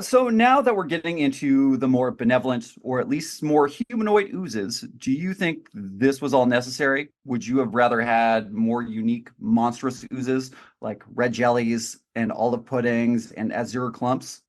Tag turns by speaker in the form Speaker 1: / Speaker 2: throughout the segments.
Speaker 1: So now that we're getting into the more benevolent, or at least more humanoid oozes, do you think this was all necessary? Would you have rather had more unique, monstrous oozes like red jellies and olive puddings and azure clumps?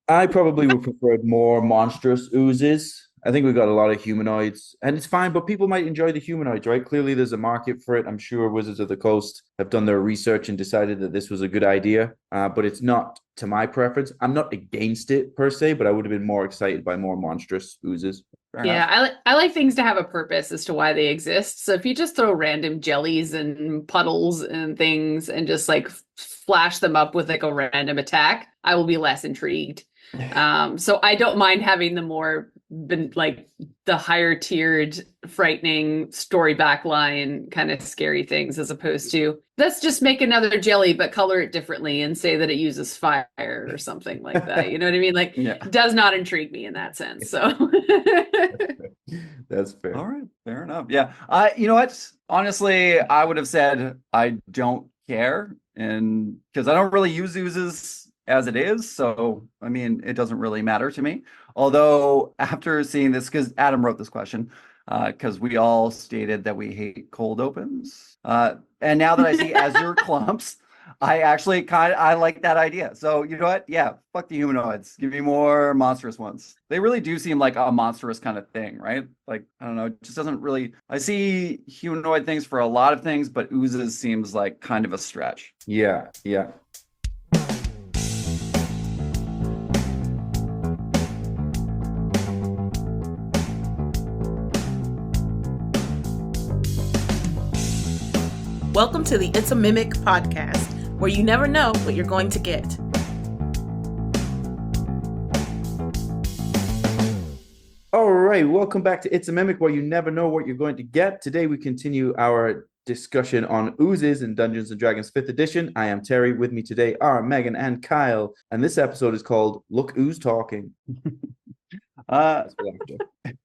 Speaker 2: I probably would prefer more monstrous oozes. I think we've got a lot of humanoids, and it's fine, but people might enjoy the humanoids, right? Clearly, there's a market for it. I'm sure Wizards of the Coast have done their research and decided that this was a good idea, but it's not to my preference. I'm not against it per se, but I would have been more excited by more monstrous oozes.
Speaker 1: Fair
Speaker 3: Yeah,
Speaker 1: enough.
Speaker 3: I like things to have a purpose as to why they exist. So if you just throw random jellies and puddles and things and just like flash them up with like a random attack, I will be less intrigued. So I don't mind having the more like the higher tiered, frightening story backline kind of scary things as opposed to let's just make another jelly but color it differently and say that it uses fire or something like that. You know what I mean? Like
Speaker 1: Yeah.
Speaker 3: does not intrigue me in that sense. So
Speaker 2: That's fair.
Speaker 1: All right. Fair enough. Yeah. You know what? Honestly, I would have said I don't care, and because I don't really use oozes as it is, so I mean, it doesn't really matter to me. Although after seeing this, because Adam wrote this question, because we all stated that we hate cold opens, and now that I see azure clumps, I actually I like that idea. So you know what? Yeah, fuck the humanoids. Give me more monstrous ones. They really do seem like a monstrous kind of thing, right? Like I don't know, it just doesn't really. I see humanoid things for a lot of things, but oozes seems like kind of a stretch.
Speaker 2: Yeah, yeah.
Speaker 4: Welcome to the It's a Mimic podcast, where you never know what you're going to get.
Speaker 2: All right, welcome back to It's a Mimic, where you never know what you're going to get. Today we continue our discussion on Oozes in Dungeons and Dragons 5th edition. I am Terry. With me today are Megan and Kyle, and this episode is called Look Ooze Talking.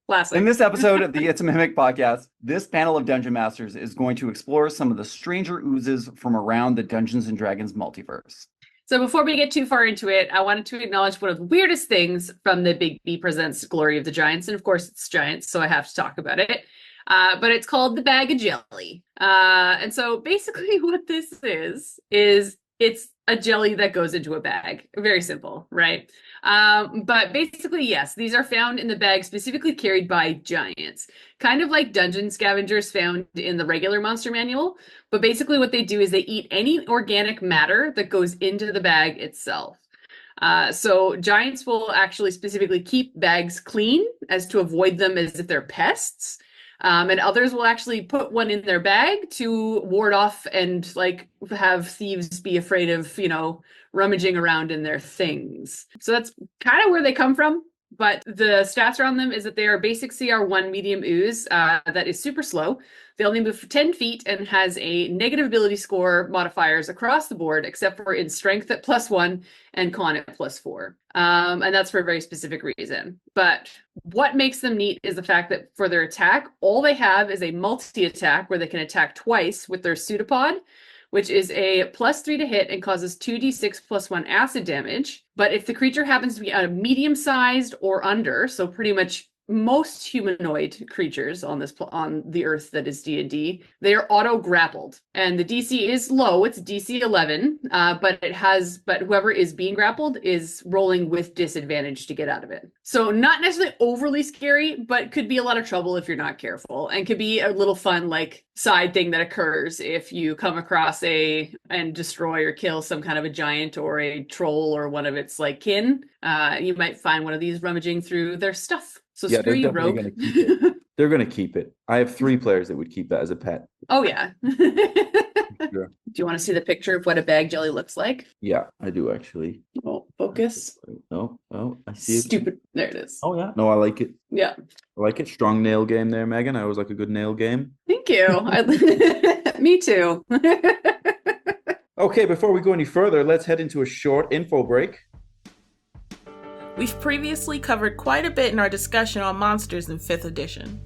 Speaker 3: classic.
Speaker 1: In this episode of the It's a Mimic podcast, this panel of Dungeon Masters is going to explore some of the stranger oozes from around the Dungeons and Dragons multiverse.
Speaker 3: So before we get too far into it, I wanted to acknowledge one of the weirdest things from the Big B Presents Glory of the Giants. And of course, it's giants, so I have to talk about it. But it's called the Bag of Jelly. And so basically what this is it's a jelly that goes into a bag. Very simple, right? But basically, yes, these are found in the bag specifically carried by giants, kind of like dungeon scavengers found in the regular monster manual. But basically what they do is they eat any organic matter that goes into the bag itself. So giants will actually specifically keep bags clean as to avoid them as if they're pests. And others will actually put one in their bag to ward off and like have thieves be afraid of, rummaging around in their things. So that's kind of where they come from. But the stats around them is that they are basic CR1 medium ooze that is super slow. They only move for 10 feet and has a negative ability score modifiers across the board, except for in strength at +1 and con at +4. And that's for a very specific reason. But what makes them neat is the fact that for their attack, all they have is a multi-attack where they can attack twice with their pseudopod, which is a +3 to hit and causes 2d6 +1 acid damage. But if the creature happens to be a medium-sized or under, so pretty much most humanoid creatures on the Earth that is D&D, they are auto-grappled, and the DC is low. It's DC 11, but whoever is being grappled is rolling with disadvantage to get out of it. So not necessarily overly scary, but could be a lot of trouble if you're not careful, and could be a little fun like side thing that occurs if you come across and destroy or kill some kind of a giant or a troll or one of its like kin. You might find one of these rummaging through their stuff. So
Speaker 2: Yeah,
Speaker 3: screw
Speaker 2: they're
Speaker 3: you,
Speaker 2: definitely
Speaker 3: rogue.
Speaker 2: going to keep it. They're going to keep it. I have 3 players that would keep that as a pet.
Speaker 3: Oh, yeah.
Speaker 2: Sure.
Speaker 3: Do you want to see the picture of what a bag jelly looks like?
Speaker 2: Yeah, I do actually.
Speaker 3: Oh, focus.
Speaker 2: No, I see it.
Speaker 3: Stupid. There it is.
Speaker 2: Oh, yeah. No, I like it.
Speaker 3: Yeah.
Speaker 2: I like it. Strong nail game there, Megan. I always like a good nail game.
Speaker 3: Thank you. Me too.
Speaker 2: Okay, before we go any further, let's head into a short info break.
Speaker 4: We've previously covered quite a bit in our discussion on monsters in 5th edition.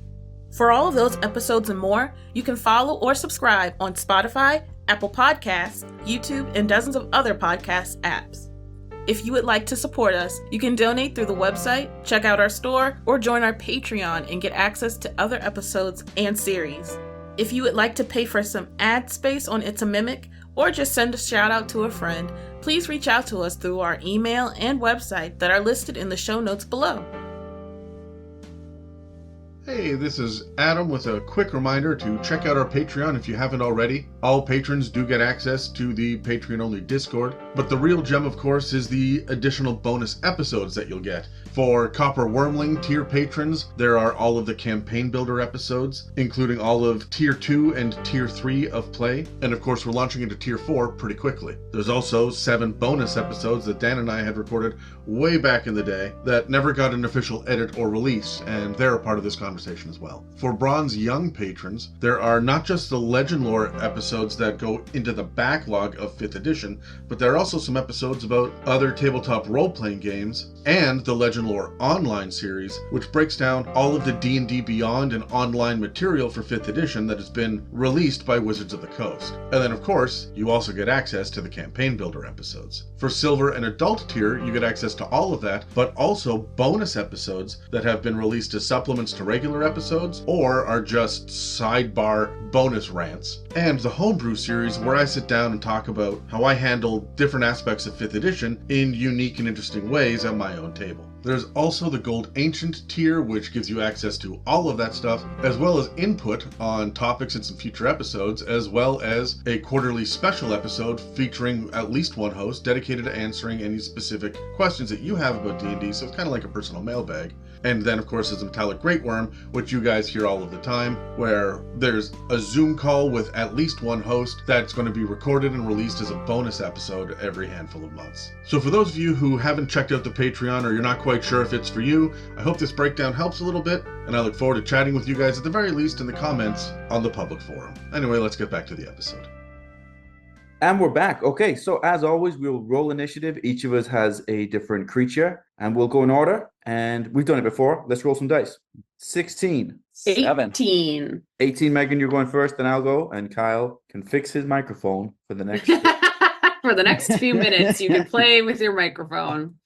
Speaker 4: For all of those episodes and more, you can follow or subscribe on Spotify, Apple Podcasts, YouTube, and dozens of other podcast apps. If you would like to support us, you can donate through the website, check out our store, or join our Patreon and get access to other episodes and series. If you would like to pay for some ad space on It's a Mimic, or just send a shout out to a friend, please reach out to us through our email and website that are listed in the show notes below.
Speaker 5: Hey, this is Adam with a quick reminder to check out our Patreon if you haven't already. All patrons do get access to the Patreon-only Discord, but the real gem, of course, is the additional bonus episodes that you'll get. For Copper Wormling tier patrons, there are all of the Campaign Builder episodes, including all of Tier 2 and Tier 3 of play, and of course we're launching into Tier 4 pretty quickly. There's also 7 bonus episodes that Dan and I had recorded way back in the day that never got an official edit or release, and they're a part of this conversation as well. For Bronze Young patrons, there are not just the Legend Lore episodes that go into the backlog of 5th edition, but there are also some episodes about other tabletop role-playing games and the Legend Lore online series, which breaks down all of the D&D Beyond and online material for 5th edition that has been released by Wizards of the Coast. And then of course, you also get access to the Campaign Builder episodes. For Silver and Adult tier, you get access to all of that, but also bonus episodes that have been released as supplements to regular episodes or are just sidebar bonus rants. And the Homebrew series, where I sit down and talk about how I handle different aspects of 5th edition in unique and interesting ways at my own table. There's also the Gold Ancient tier, which gives you access to all of that stuff, as well as input on topics in some future episodes, as well as a quarterly special episode featuring at least one host dedicated to answering any specific questions that you have about D&D, so it's kind of like a personal mailbag. And then, of course, there's a Metallic Great Worm, which you guys hear all of the time, where there's a Zoom call with at least one host that's going to be recorded and released as a bonus episode every handful of months. So for those of you who haven't checked out the Patreon or you're not quite sure if it's for you, I hope this breakdown helps a little bit, and I look forward to chatting with you guys at the very least in the comments on the public forum. Anyway, let's get back to the episode.
Speaker 2: And we're back. Okay, so as always, we'll roll initiative. Each of us has a different creature, and we'll go in order. And we've done it before. Let's roll some dice. 16.
Speaker 3: 18.
Speaker 2: 18, Megan, you're going first, then I'll go. And Kyle can fix his microphone for the next...
Speaker 3: For the next few minutes, you can play with your microphone.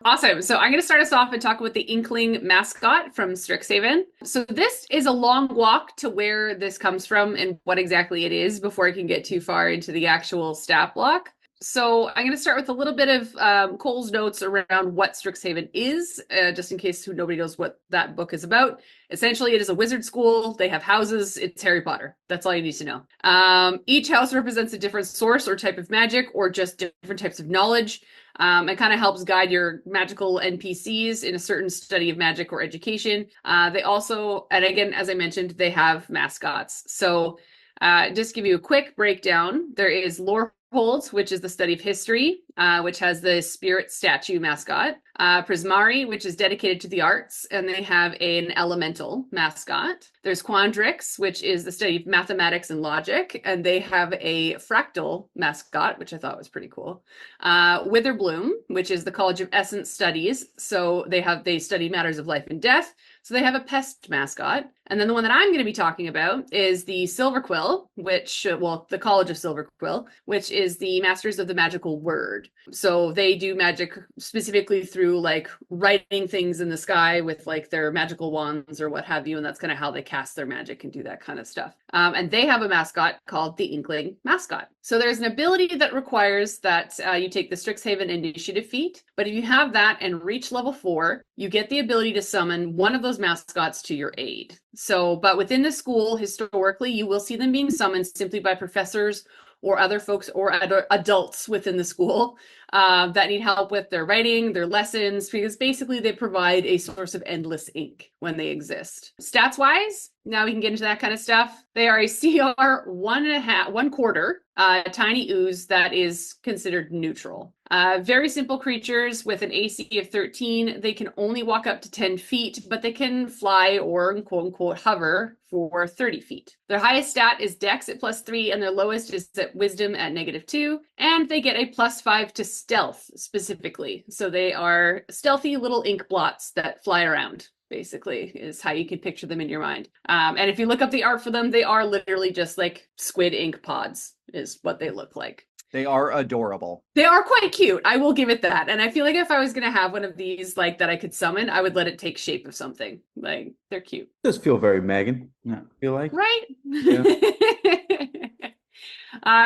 Speaker 3: Awesome. So I'm going to start us off and talk about the Inkling Mascot from Strixhaven. So this is a long walk to where this comes from and what exactly it is before I can get too far into the actual stat block. So I'm going to start with a little bit of Cole's notes around what Strixhaven is, just in case nobody knows what that book is about. Essentially, it is a wizard school. They have houses. It's Harry Potter. That's all you need to know. Each house represents a different source or type of magic or just different types of knowledge. It kind of helps guide your magical NPCs in a certain study of magic or education. They also, and again, as I mentioned, they have mascots. So just give you a quick breakdown. There is Lorehold, which is the study of history, which has the spirit statue mascot. Prismari, which is dedicated to the arts, and they have an elemental mascot. There's Quandrix, which is the study of mathematics and logic, and they have a fractal mascot, which I thought was pretty cool. Witherbloom, which is the College of Essence Studies, so they study matters of life and death. So they have a pest mascot. And then the one that I'm going to be talking about is the Silverquill, the College of Silverquill, which is the Masters of the Magical Word. So they do magic specifically through like writing things in the sky with like their magical wands or what have you. And that's kind of how they cast their magic and do that kind of stuff. And they have a mascot called the Inkling Mascot. So there's an ability that requires that you take the Strixhaven Initiative feat. But if you have that and reach level 4, you get the ability to summon one of those mascots to your aid. So, but within the school, historically, you will see them being summoned simply by professors or other folks or adults within the school that need help with their writing, their lessons, because basically they provide a source of endless ink when they exist. Stats wise, now we can get into that kind of stuff. They are a CR 1.25 tiny ooze that is considered neutral. Very simple creatures with an AC of 13. They can only walk up to 10 feet, but they can fly or quote unquote hover for 30 feet. Their highest stat is Dex at +3, and their lowest is at Wisdom at -2. And they get a +5 to Stealth specifically. So they are stealthy little ink blots that fly around, basically, is how you can picture them in your mind. And if you look up the art for them, they are literally just like squid ink pods is what they look like.
Speaker 1: They are adorable.
Speaker 3: They are quite cute. I will give it that. And I feel like if I was gonna have one of these like that I could summon, I would let it take shape of something. Like they're cute.
Speaker 2: Does feel very Megan.
Speaker 1: Yeah.
Speaker 2: I feel like.
Speaker 3: Right?
Speaker 2: Yeah.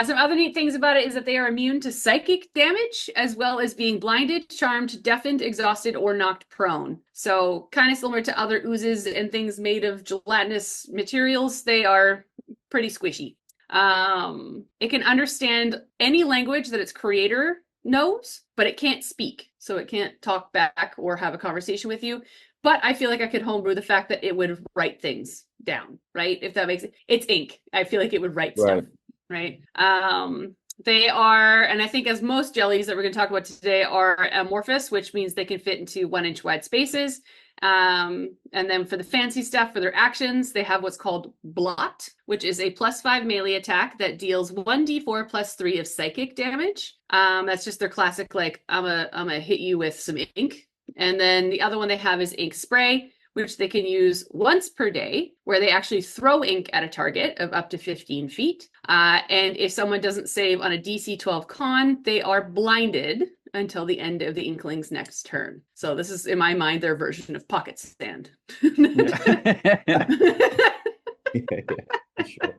Speaker 3: Some other neat things about it is that they are immune to psychic damage, as well as being blinded, charmed, deafened, exhausted, or knocked prone. So kind of similar to other oozes and things made of gelatinous materials, they are pretty squishy. It can understand any language that its creator knows, but it can't speak. So it can't talk back or have a conversation with you. But I feel like I could homebrew the fact that it would write things down, right? If that makes it. It's ink. I feel like it would write stuff, right? They are, and I think as most jellies that we're going to talk about today are amorphous, which means they can fit into 1-inch wide spaces. And then for the fancy stuff, for their actions, they have what's called Blot, which is a +5 melee attack that deals 1d4 +3 of psychic damage. That's just their classic, like, I'm a hit you with some ink. And then the other one they have is Ink Spray, which they can use once per day, where they actually throw ink at a target of up to 15 feet. And if someone doesn't save on a DC 12 con, they are blinded until the end of the Inkling's next turn. So this is, in my mind, their version of Pocket Stand.
Speaker 2: Yeah, for sure.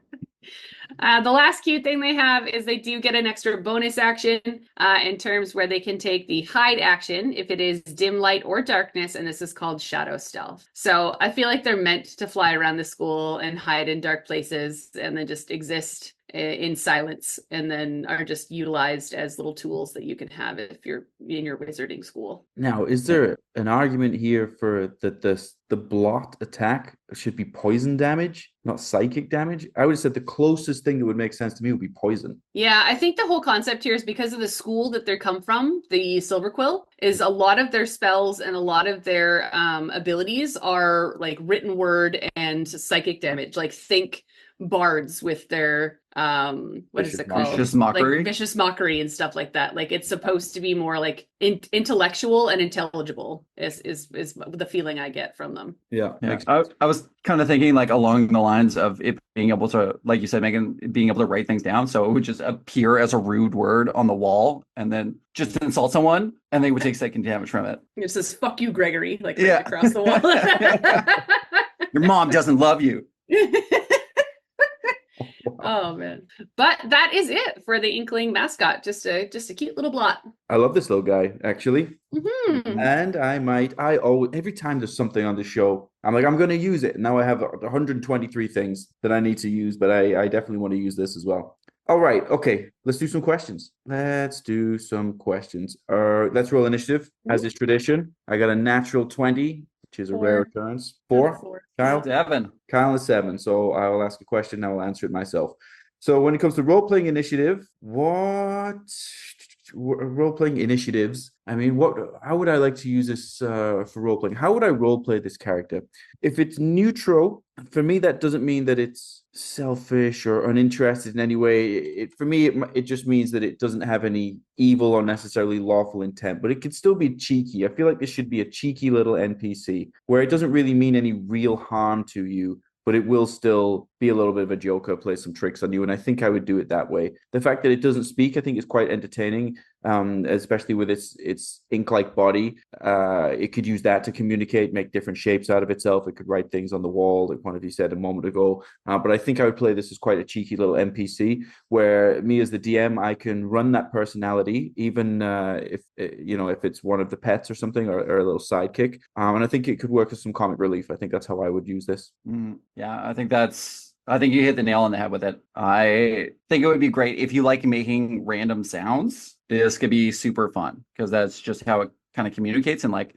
Speaker 3: The last cute thing they have is they do get an extra bonus action in terms where they can take the hide action if it is dim light or darkness, and this is called shadow stealth. So I feel like they're meant to fly around the school and hide in dark places and then just exist in silence, and then are just utilized as little tools that you can have if you're in your wizarding school.
Speaker 2: Now, is there an argument here for that the blot attack should be poison damage, not psychic damage? I would have said the closest thing that would make sense to me would be poison.
Speaker 3: Yeah, I think the whole concept here is because of the school that they come from, the Silver Quill, is a lot of their spells and a lot of their abilities are like written word and psychic damage. Like think bards with their what is it called?
Speaker 1: Vicious mockery.
Speaker 3: Like vicious mockery and stuff like that. Like it's supposed to be more like intellectual and intelligible is the feeling I get from them.
Speaker 2: Yeah.
Speaker 1: I was kind of thinking like along the lines of it being able to, like you said, Megan, being able to write things down. So it would just appear as a rude word on the wall and then just insult someone and they would take second damage from it.
Speaker 3: It says, fuck you, Gregory, like right across the wall.
Speaker 1: Your mom doesn't love you.
Speaker 3: Oh man. But that is it for the Inkling mascot. Just a cute little blot.
Speaker 2: I love this little guy, actually.
Speaker 3: Mm-hmm.
Speaker 2: And I always, every time there's something on the show, I'm like, I'm going to use it. Now I have 123 things that I need to use, but I definitely want to use this as well. All right. Okay. Let's do some questions. Let's roll initiative as is tradition. I got a natural 20, which is a rare occurrence. 4. Kyle?
Speaker 1: 7.
Speaker 2: Kyle is 7. So I will ask a question. I will answer it myself. So when it comes to role-playing initiative, role-playing initiatives? I mean, how would I like to use this for role-playing? How would I role-play this character? If it's neutral, for me, that doesn't mean that it's selfish or uninterested in any way. For me, it just means that it doesn't have any evil or necessarily lawful intent, but it could still be cheeky. I feel like this should be a cheeky little NPC where it doesn't really mean any real harm to you, but it will still be a little bit of a joker, play some tricks on you. And I think I would do it that way. The fact that it doesn't speak, I think is quite entertaining, especially with its ink-like body. It could use that to communicate, make different shapes out of itself. It could write things on the wall, like one of you said a moment ago. But I think I would play this as quite a cheeky little NPC, where me as the DM, I can run that personality, even if it's one of the pets or something, or a little sidekick. And I think it could work as some comic relief. I think that's how I would use this.
Speaker 1: Yeah, I think you hit the nail on the head with it. I think it would be great if you like making random sounds. This could be super fun because that's just how it kind of communicates. And like,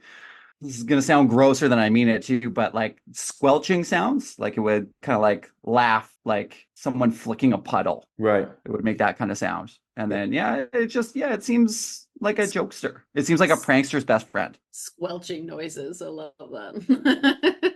Speaker 1: this is going to sound grosser than I mean it to, but like squelching sounds, like it would kind of like laugh, like someone flicking a puddle.
Speaker 2: Right.
Speaker 1: It would make that kind of sound. And then, it seems like a jokester. It seems like a prankster's best friend.
Speaker 3: Squelching noises. I love that.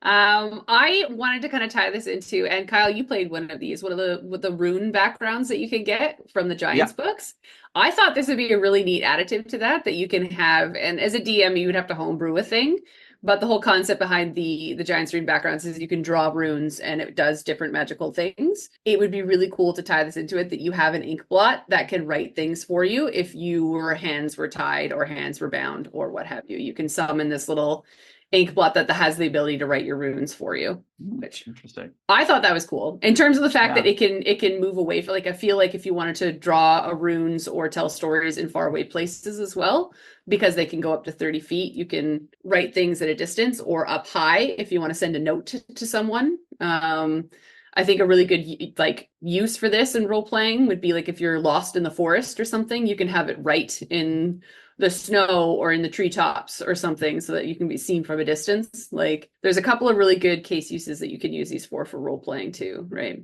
Speaker 3: I wanted to kind of tie this into, and Kyle, you played one of these, one of the with the rune backgrounds that you can get from the Giants books. I thought this would be a really neat additive to that you can have, and as a DM, you would have to homebrew a thing. But the whole concept behind the Giants rune backgrounds is you can draw runes and it does different magical things. It would be really cool to tie this into it that you have an ink blot that can write things for you if your hands were tied or hands were bound or what have you. You can summon this little ink blot that has the ability to write your runes for you, which
Speaker 1: Interesting.
Speaker 3: I thought that was cool in terms of the fact that it can move away for like I feel like if you wanted to draw a runes or tell stories in faraway places as well, because they can go up to 30 feet, you can write things at a distance or up high if you want to send a note to someone. I think a really good like use for this in role playing would be like if you're lost in the forest or something, you can have it right in the snow or in the treetops or something so that you can be seen from a distance. Like there's a couple of really good case uses that you can use these for role playing too, right?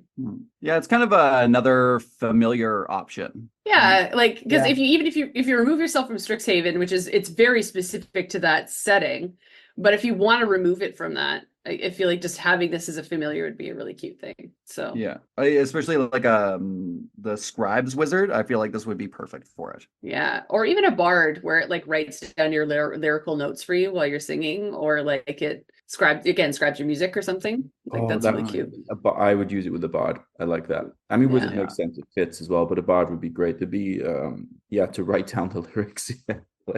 Speaker 1: Yeah, it's kind of another familiar option.
Speaker 3: Yeah, like because if you remove yourself from Strixhaven, which is it's very specific to that setting, but if you want to remove it from that, I feel like just having this as a familiar would be a really cute thing. So
Speaker 1: yeah, especially like the scribes wizard, I feel like this would be perfect for it.
Speaker 3: Yeah, or even a bard where it like writes down your lyrical notes for you while you're singing, or like it scribes your music or something. Like that's really cute.
Speaker 2: I would use it with a bard. I like that. I mean, wizard makes sense; it fits as well. But a bard would be great to be, to write down the lyrics.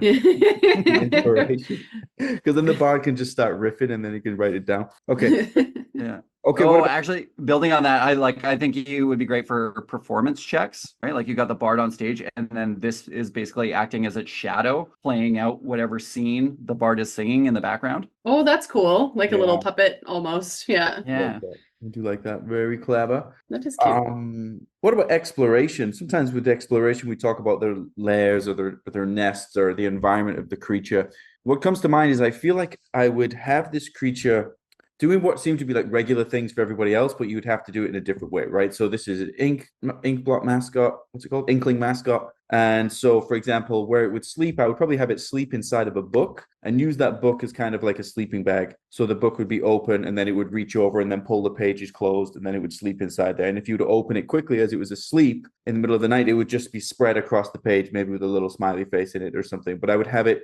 Speaker 2: Inspiration, because then the bard can just start riffing and then he can write it down. Okay.
Speaker 1: Yeah.
Speaker 2: Okay.
Speaker 1: Oh, actually, building on that, I think you would be great for performance checks, right? Like you got the bard on stage, and then this is basically acting as its shadow, playing out whatever scene the bard is singing in the background.
Speaker 3: Oh, that's cool. Like a little puppet almost. Yeah.
Speaker 1: Yeah.
Speaker 2: I do like that. Very clever.
Speaker 3: That is cute.
Speaker 2: What about exploration? Sometimes with exploration, we talk about their lairs or their nests or the environment of the creature. What comes to mind is I feel like I would have this creature doing what seemed to be like regular things for everybody else, but you would have to do it in a different way, right? So this is an ink blot mascot. What's it called? Inkling mascot. And so, for example, where it would sleep, I would probably have it sleep inside of a book and use that book as kind of like a sleeping bag. So the book would be open and then it would reach over and then pull the pages closed and then it would sleep inside there. And if you were to open it quickly as it was asleep in the middle of the night, it would just be spread across the page, maybe with a little smiley face in it or something. But I would have it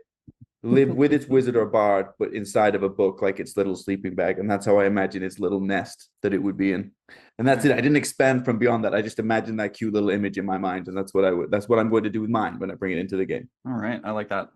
Speaker 2: live with its wizard or bard, but inside of a book, like its little sleeping bag. And that's how I imagine its little nest that it would be in. And that's it. I didn't expand from beyond that. I just imagined that cute little image in my mind. And that's what I'm going to do with mine when I bring it into the game.
Speaker 1: All right. I like that.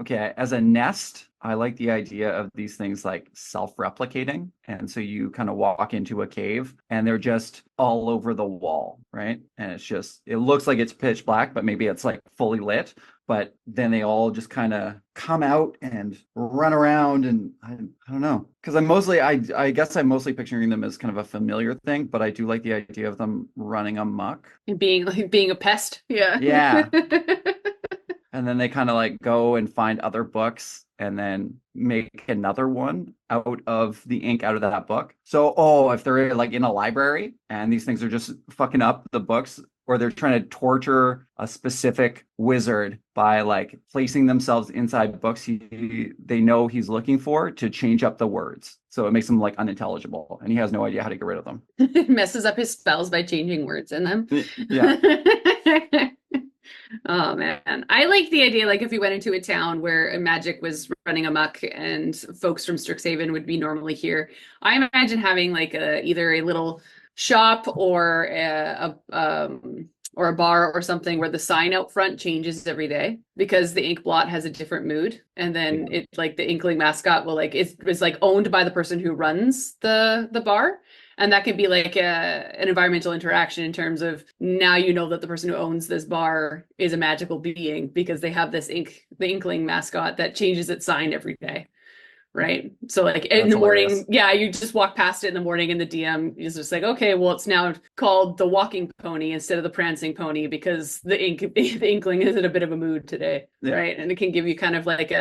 Speaker 1: Okay. As a nest, I like the idea of these things like self-replicating. And so you kind of walk into a cave and they're just all over the wall, right? And it looks like it's pitch black, but maybe it's like fully lit. But then they all just kind of come out and run around, and I don't know, because I guess I'm mostly picturing them as kind of a familiar thing, but I do like the idea of them running amok
Speaker 3: and being a pest.
Speaker 1: Yeah. And then they kind of like go and find other books and then make another one out of the ink out of that book. So, if they're like in a library and these things are just fucking up the books, or they're trying to torture a specific wizard by like placing themselves inside books they know he's looking for to change up the words. So it makes them like unintelligible and he has no idea how to get rid of them.
Speaker 3: It messes up his spells by changing words in them.
Speaker 1: Yeah.
Speaker 3: Oh man, I like the idea like if we went into a town where magic was running amok and folks from Strixhaven would be normally here. I imagine having like either a little shop or a bar or something where the sign out front changes every day because the ink blot has a different mood, and then it like the Inkling mascot will like it's like owned by the person who runs the bar. And that can be like an environmental interaction in terms of now you know that the person who owns this bar is a magical being because they have the Inkling mascot that changes its sign every day. Right. So like in the morning, you just walk past it in the morning and the DM is just like, okay, well, it's now called the walking pony instead of the prancing pony because the Inkling is in a bit of a mood today. Yeah. Right. And it can give you kind of like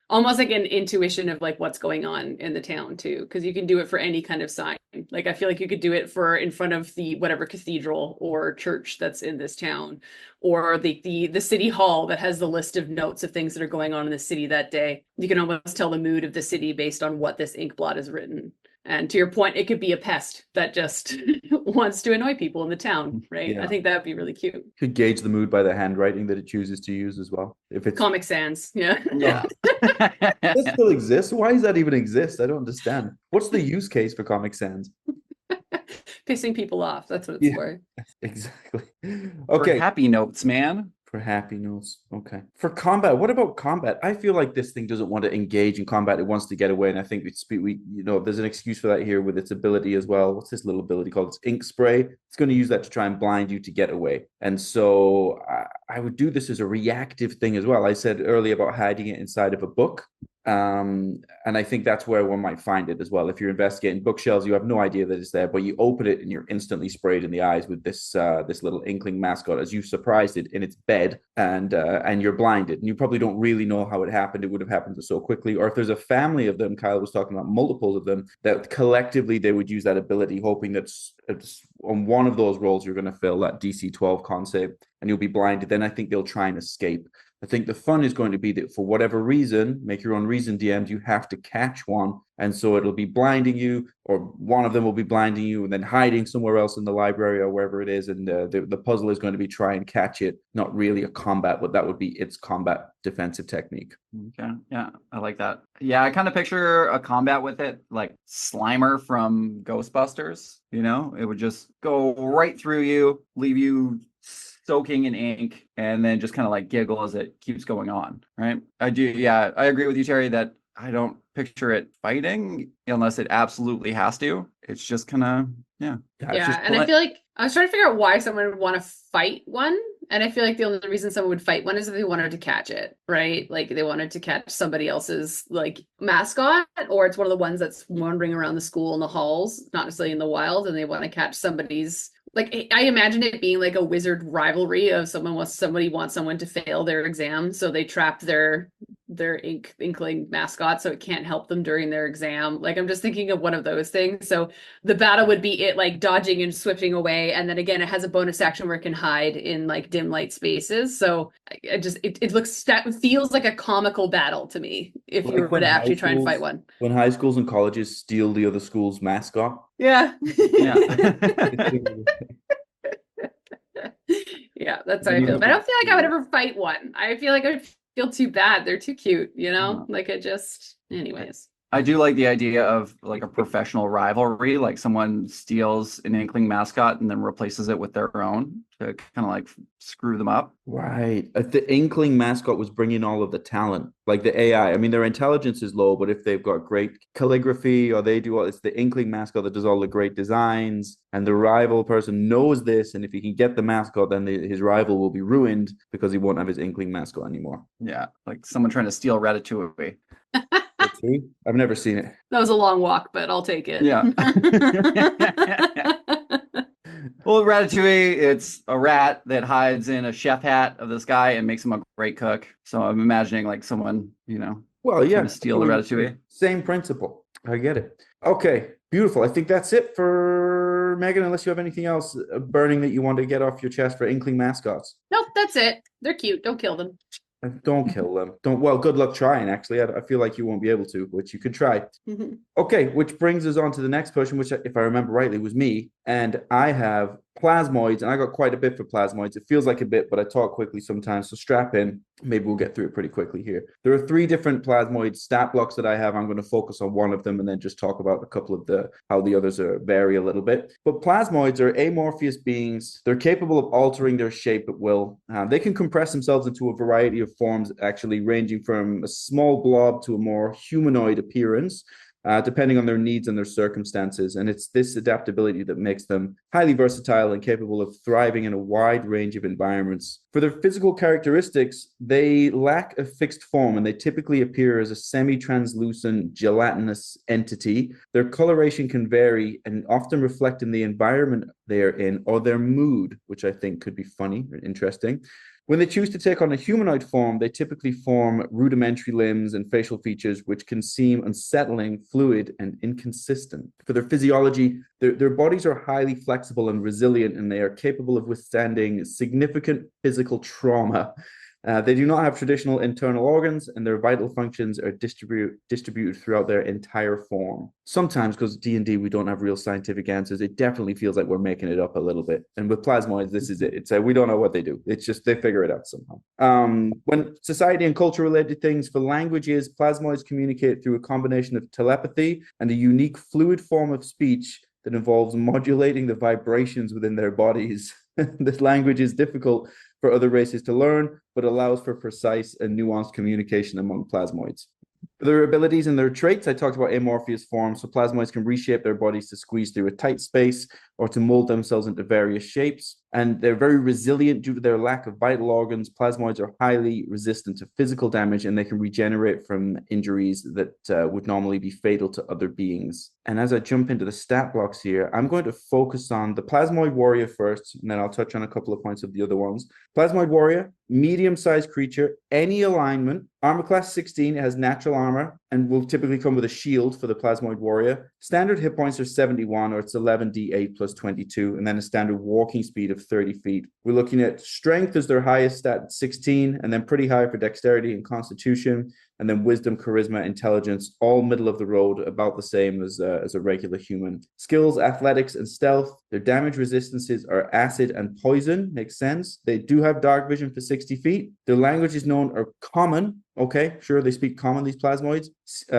Speaker 3: almost like an intuition of like what's going on in the town too, because you can do it for any kind of sign. Like I feel like you could do it for in front of the whatever cathedral or church that's in this town, or the city hall that has the list of notes of things that are going on in the city that day. You can almost tell the mood of the city based on what this ink blot is written. And to your point, it could be a pest that just wants to annoy people in the town, right?
Speaker 2: Yeah.
Speaker 3: I think that would be really cute.
Speaker 2: Could gauge the mood by the handwriting that it chooses to use as well. If it's
Speaker 3: Comic Sans, yeah.
Speaker 1: Yeah.
Speaker 2: That still exists. Why does that even exist? I don't understand. What's the use case for Comic Sans?
Speaker 3: Pissing people off. That's what it's for.
Speaker 2: Exactly.
Speaker 1: For
Speaker 2: Okay.
Speaker 1: happy notes, man.
Speaker 2: For happy notes. Okay. For combat, what about combat? I feel like this thing doesn't want to engage in combat. It wants to get away. And I think there's an excuse for that here with its ability as well. What's this little ability called? It's ink spray. It's going to use that to try and blind you to get away. And so I would do this as a reactive thing as well. I said earlier about hiding it inside of a book. And I think that's where one might find it as well. If you're investigating bookshelves, you have no idea that it's there, but you open it and you're instantly sprayed in the eyes with this little Inkling Mascot as you surprised it in its bed, and you're blinded. And you probably don't really know how it happened. It would have happened so quickly. Or if there's a family of them, Kyle was talking about multiples of them, that collectively they would use that ability, hoping that it's on one of those rolls you're going to fail that DC 12 con save and you'll be blinded. Then I think they'll try and escape. I think the fun is going to be that for whatever reason, make your own reason, DMs, you have to catch one. And so it'll be blinding you, or one of them will be blinding you and then hiding somewhere else in the library or wherever it is. And the puzzle is going to be try and catch it. Not really a combat, but that would be its combat defensive technique.
Speaker 1: Okay. Yeah, I like that. Yeah, I kind of picture a combat with it like Slimer from Ghostbusters. You know, it would just go right through you, leave you soaking in ink, and then just kind of like giggle as it keeps going on, right? I agree with you, Terry, that I don't picture it fighting unless it absolutely has to. It's just kind of,
Speaker 3: yeah. And I feel like I was trying to figure out why someone would want to fight one. And I feel like the only reason someone would fight one is if they wanted to catch it, right? Like they wanted to catch somebody else's like mascot, or it's one of the ones that's wandering around the school in the halls, not necessarily in the wild, and they want to catch somebody's. Like I imagine it being like a wizard rivalry of somebody wants someone to fail their exam, so they trap their Inkling mascot so it can't help them during their exam. Like I'm just thinking of one of those things. So the battle would be it like dodging and swifting away, and then again it has a bonus action where it can hide in like dim light spaces. So it feels like a comical battle to me if
Speaker 2: Like
Speaker 3: you were to actually try and fight one.
Speaker 2: When high schools and colleges steal the other school's mascot.
Speaker 3: Yeah.
Speaker 1: yeah.
Speaker 3: Yeah, that's how I feel. But I don't feel like I would ever fight one. I feel like I would feel too bad. They're too cute, you know? Like it just, anyways.
Speaker 1: I do like the idea of like a professional rivalry, like someone steals an Inkling mascot and then replaces it with their own to kind of like screw them up.
Speaker 2: Right. The Inkling mascot was bringing all of the talent, like the AI. I mean, their intelligence is low, but if they've got great calligraphy or they do all, it's the Inkling mascot that does all the great designs, and the rival person knows this. And if he can get the mascot, then his rival will be ruined because he won't have his Inkling mascot anymore.
Speaker 1: Yeah, like someone trying to steal Ratatouille.
Speaker 2: I've never seen it.
Speaker 3: That was a long walk, but I'll take it.
Speaker 1: Yeah. Well, Ratatouille, it's a rat that hides in a chef hat of this guy and makes him a great cook. So I'm imagining like someone,
Speaker 2: Well, yeah,
Speaker 1: trying to steal the Ratatouille.
Speaker 2: Same principle. I get it. Okay, beautiful. I think that's it for Megan, unless you have anything else burning that you want to get off your chest for Inkling mascots.
Speaker 3: Nope, that's it. They're cute. Don't kill them.
Speaker 2: Don't kill them. Well, good luck trying, actually. I feel like you won't be able to, but you could try. Okay, which brings us on to the next person, which, if I remember rightly, was me. And I have Plasmoids, and I got quite a bit for Plasmoids. It feels like a bit, but I talk quickly sometimes, so strap in. Maybe we'll get through it pretty quickly here. There are 3 different Plasmoid stat blocks that I have. I'm going to focus on one of them and then just talk about a couple of how the others vary a little bit. But Plasmoids are amorphous beings. They're capable of altering their shape at will. They can compress themselves into a variety of forms, actually ranging from a small blob to a more humanoid appearance, depending on their needs and their circumstances. And it's this adaptability that makes them highly versatile and capable of thriving in a wide range of environments. For their physical characteristics, they lack a fixed form, and they typically appear as a semi-translucent, gelatinous entity. Their coloration can vary and often reflect in the environment they are in or their mood, which I think could be funny or interesting. When they choose to take on a humanoid form, they typically form rudimentary limbs and facial features, which can seem unsettling, fluid, and inconsistent. For their physiology, their bodies are highly flexible and resilient, and they are capable of withstanding significant physical trauma. They do not have traditional internal organs, and their vital functions are distributed throughout their entire form. Sometimes, because D&D, we don't have real scientific answers, it definitely feels like we're making it up a little bit. And with Plasmoids, this is it. It's we don't know what they do. It's just they figure it out somehow. When society and culture related things for languages, Plasmoids communicate through a combination of telepathy and a unique fluid form of speech that involves modulating the vibrations within their bodies. This language is difficult for other races to learn, but allows for precise and nuanced communication among Plasmoids. For their abilities and their traits, I talked about amorphous forms, so Plasmoids can reshape their bodies to squeeze through a tight space or to mold themselves into various shapes. And they're very resilient due to their lack of vital organs. Plasmoids are highly resistant to physical damage, and they can regenerate from injuries that would normally be fatal to other beings. And as I jump into the stat blocks here, I'm going to focus on the Plasmoid Warrior first, and then I'll touch on a couple of points of the other ones. Plasmoid Warrior, medium-sized creature, any alignment, armor class 16, it has natural armor, and will typically come with a shield for the Plasmoid Warrior. Standard hit points are 71, or it's 11d8 plus 22, and then a standard walking speed of 30 feet. We're looking at strength as their highest stat, 16, and then pretty high for dexterity and constitution, and then wisdom, charisma, intelligence, all middle of the road, about the same as a regular human. Skills, athletics, and stealth. Their damage resistances are acid and poison, makes sense. They do have dark vision for 60 feet. Their language is known or common. Okay, sure, they speak common, these Plasmoids.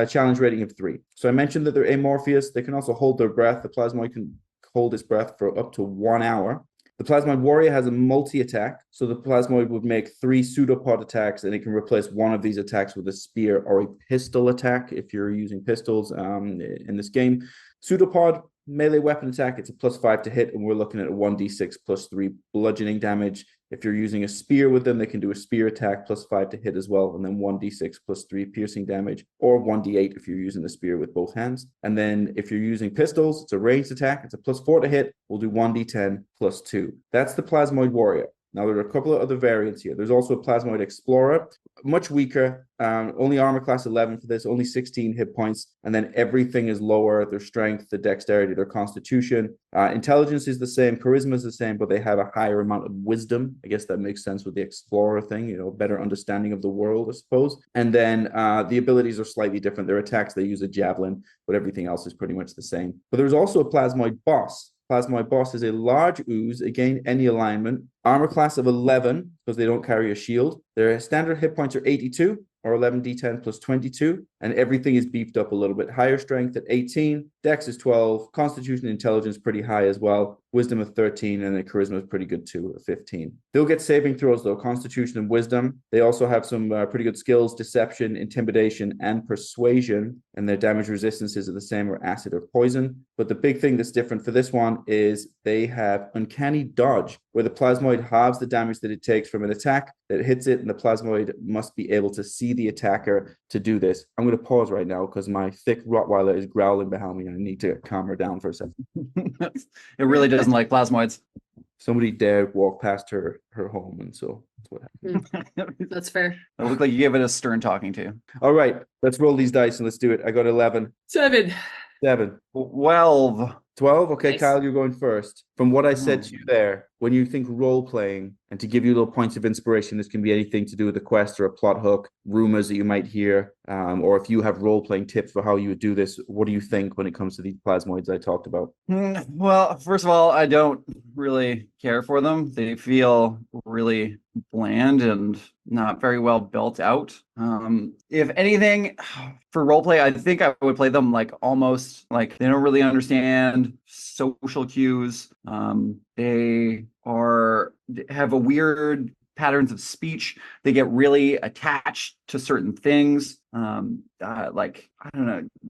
Speaker 2: Challenge rating of 3. So I mentioned that they're amorphous. They can also hold their breath. The Plasmoid can hold its breath for up to 1 hour. The Plasmoid Warrior has a multi-attack, so the Plasmoid would make 3 pseudopod attacks, and it can replace one of these attacks with a spear or a pistol attack if you're using pistols in this game. Pseudopod, melee weapon attack, it's a +5 to hit, and we're looking at a 1d6 plus 3 bludgeoning damage. If you're using a spear with them, they can do a spear attack +5 to hit as well, and then 1d6 plus 3 piercing damage, or 1d8 if you're using the spear with both hands. And then if you're using pistols, it's a ranged attack, it's a +4 to hit, we'll do 1d10 plus 2. That's the Plasmoid Warrior. Now, there are a couple of other variants here. There's also a Plasmoid Explorer, much weaker, only armor class 11 for this, only 16 hit points, and then everything is lower, their strength, their dexterity, their constitution. Intelligence is the same, charisma is the same, but they have a higher amount of wisdom. I guess that makes sense with the Explorer thing, better understanding of the world, I suppose. And then the abilities are slightly different. Their attacks, they use a javelin, but everything else is pretty much the same. But there's also a Plasmoid Boss. Plasmoid Boss is a large ooze, again, any alignment, armor class of 11, because they don't carry a shield. Their standard hit points are 82, or 11d10 plus 22, and everything is beefed up a little bit. Higher strength at 18, dex is 12, constitution and intelligence pretty high as well, wisdom of 13, and the charisma is pretty good too at 15. They'll get saving throws though, constitution and wisdom. They also have some pretty good skills, deception, intimidation, and persuasion, and their damage resistances are the same, or acid or poison. But the big thing that's different for this one is they have uncanny dodge, where the Plasmoid halves the damage that it takes from an attack that hits it, and the Plasmoid must be able to see the attacker to do this. I'm going to pause right now because my thick Rottweiler is growling behind me and I need to calm her down for a second.
Speaker 1: It really doesn't like Plasmoids.
Speaker 2: Somebody dared walk past her home, and so that's what happened.
Speaker 3: That's fair.
Speaker 1: It looked like you gave it a stern talking to.
Speaker 2: All right, let's roll these dice and let's do it. I got 11.
Speaker 3: 7.
Speaker 2: 7.
Speaker 1: 12.
Speaker 2: 12? Okay,
Speaker 3: Nice.
Speaker 2: Kyle, you're going first. From what I said to you there, when you think role-playing, and to give you little points of inspiration, this can be anything to do with a quest or a plot hook, rumors that you might hear, or if you have role-playing tips for how you would do this, what do you think when it comes to these Plasmoids I talked about?
Speaker 1: Well, first of all, I don't really care for them. They feel really bland and not very well built out. If anything, for roleplay, I think I would play them like almost like they don't really understand social cues. They have a weird patterns of speech. They get really attached to certain things. Like, I don't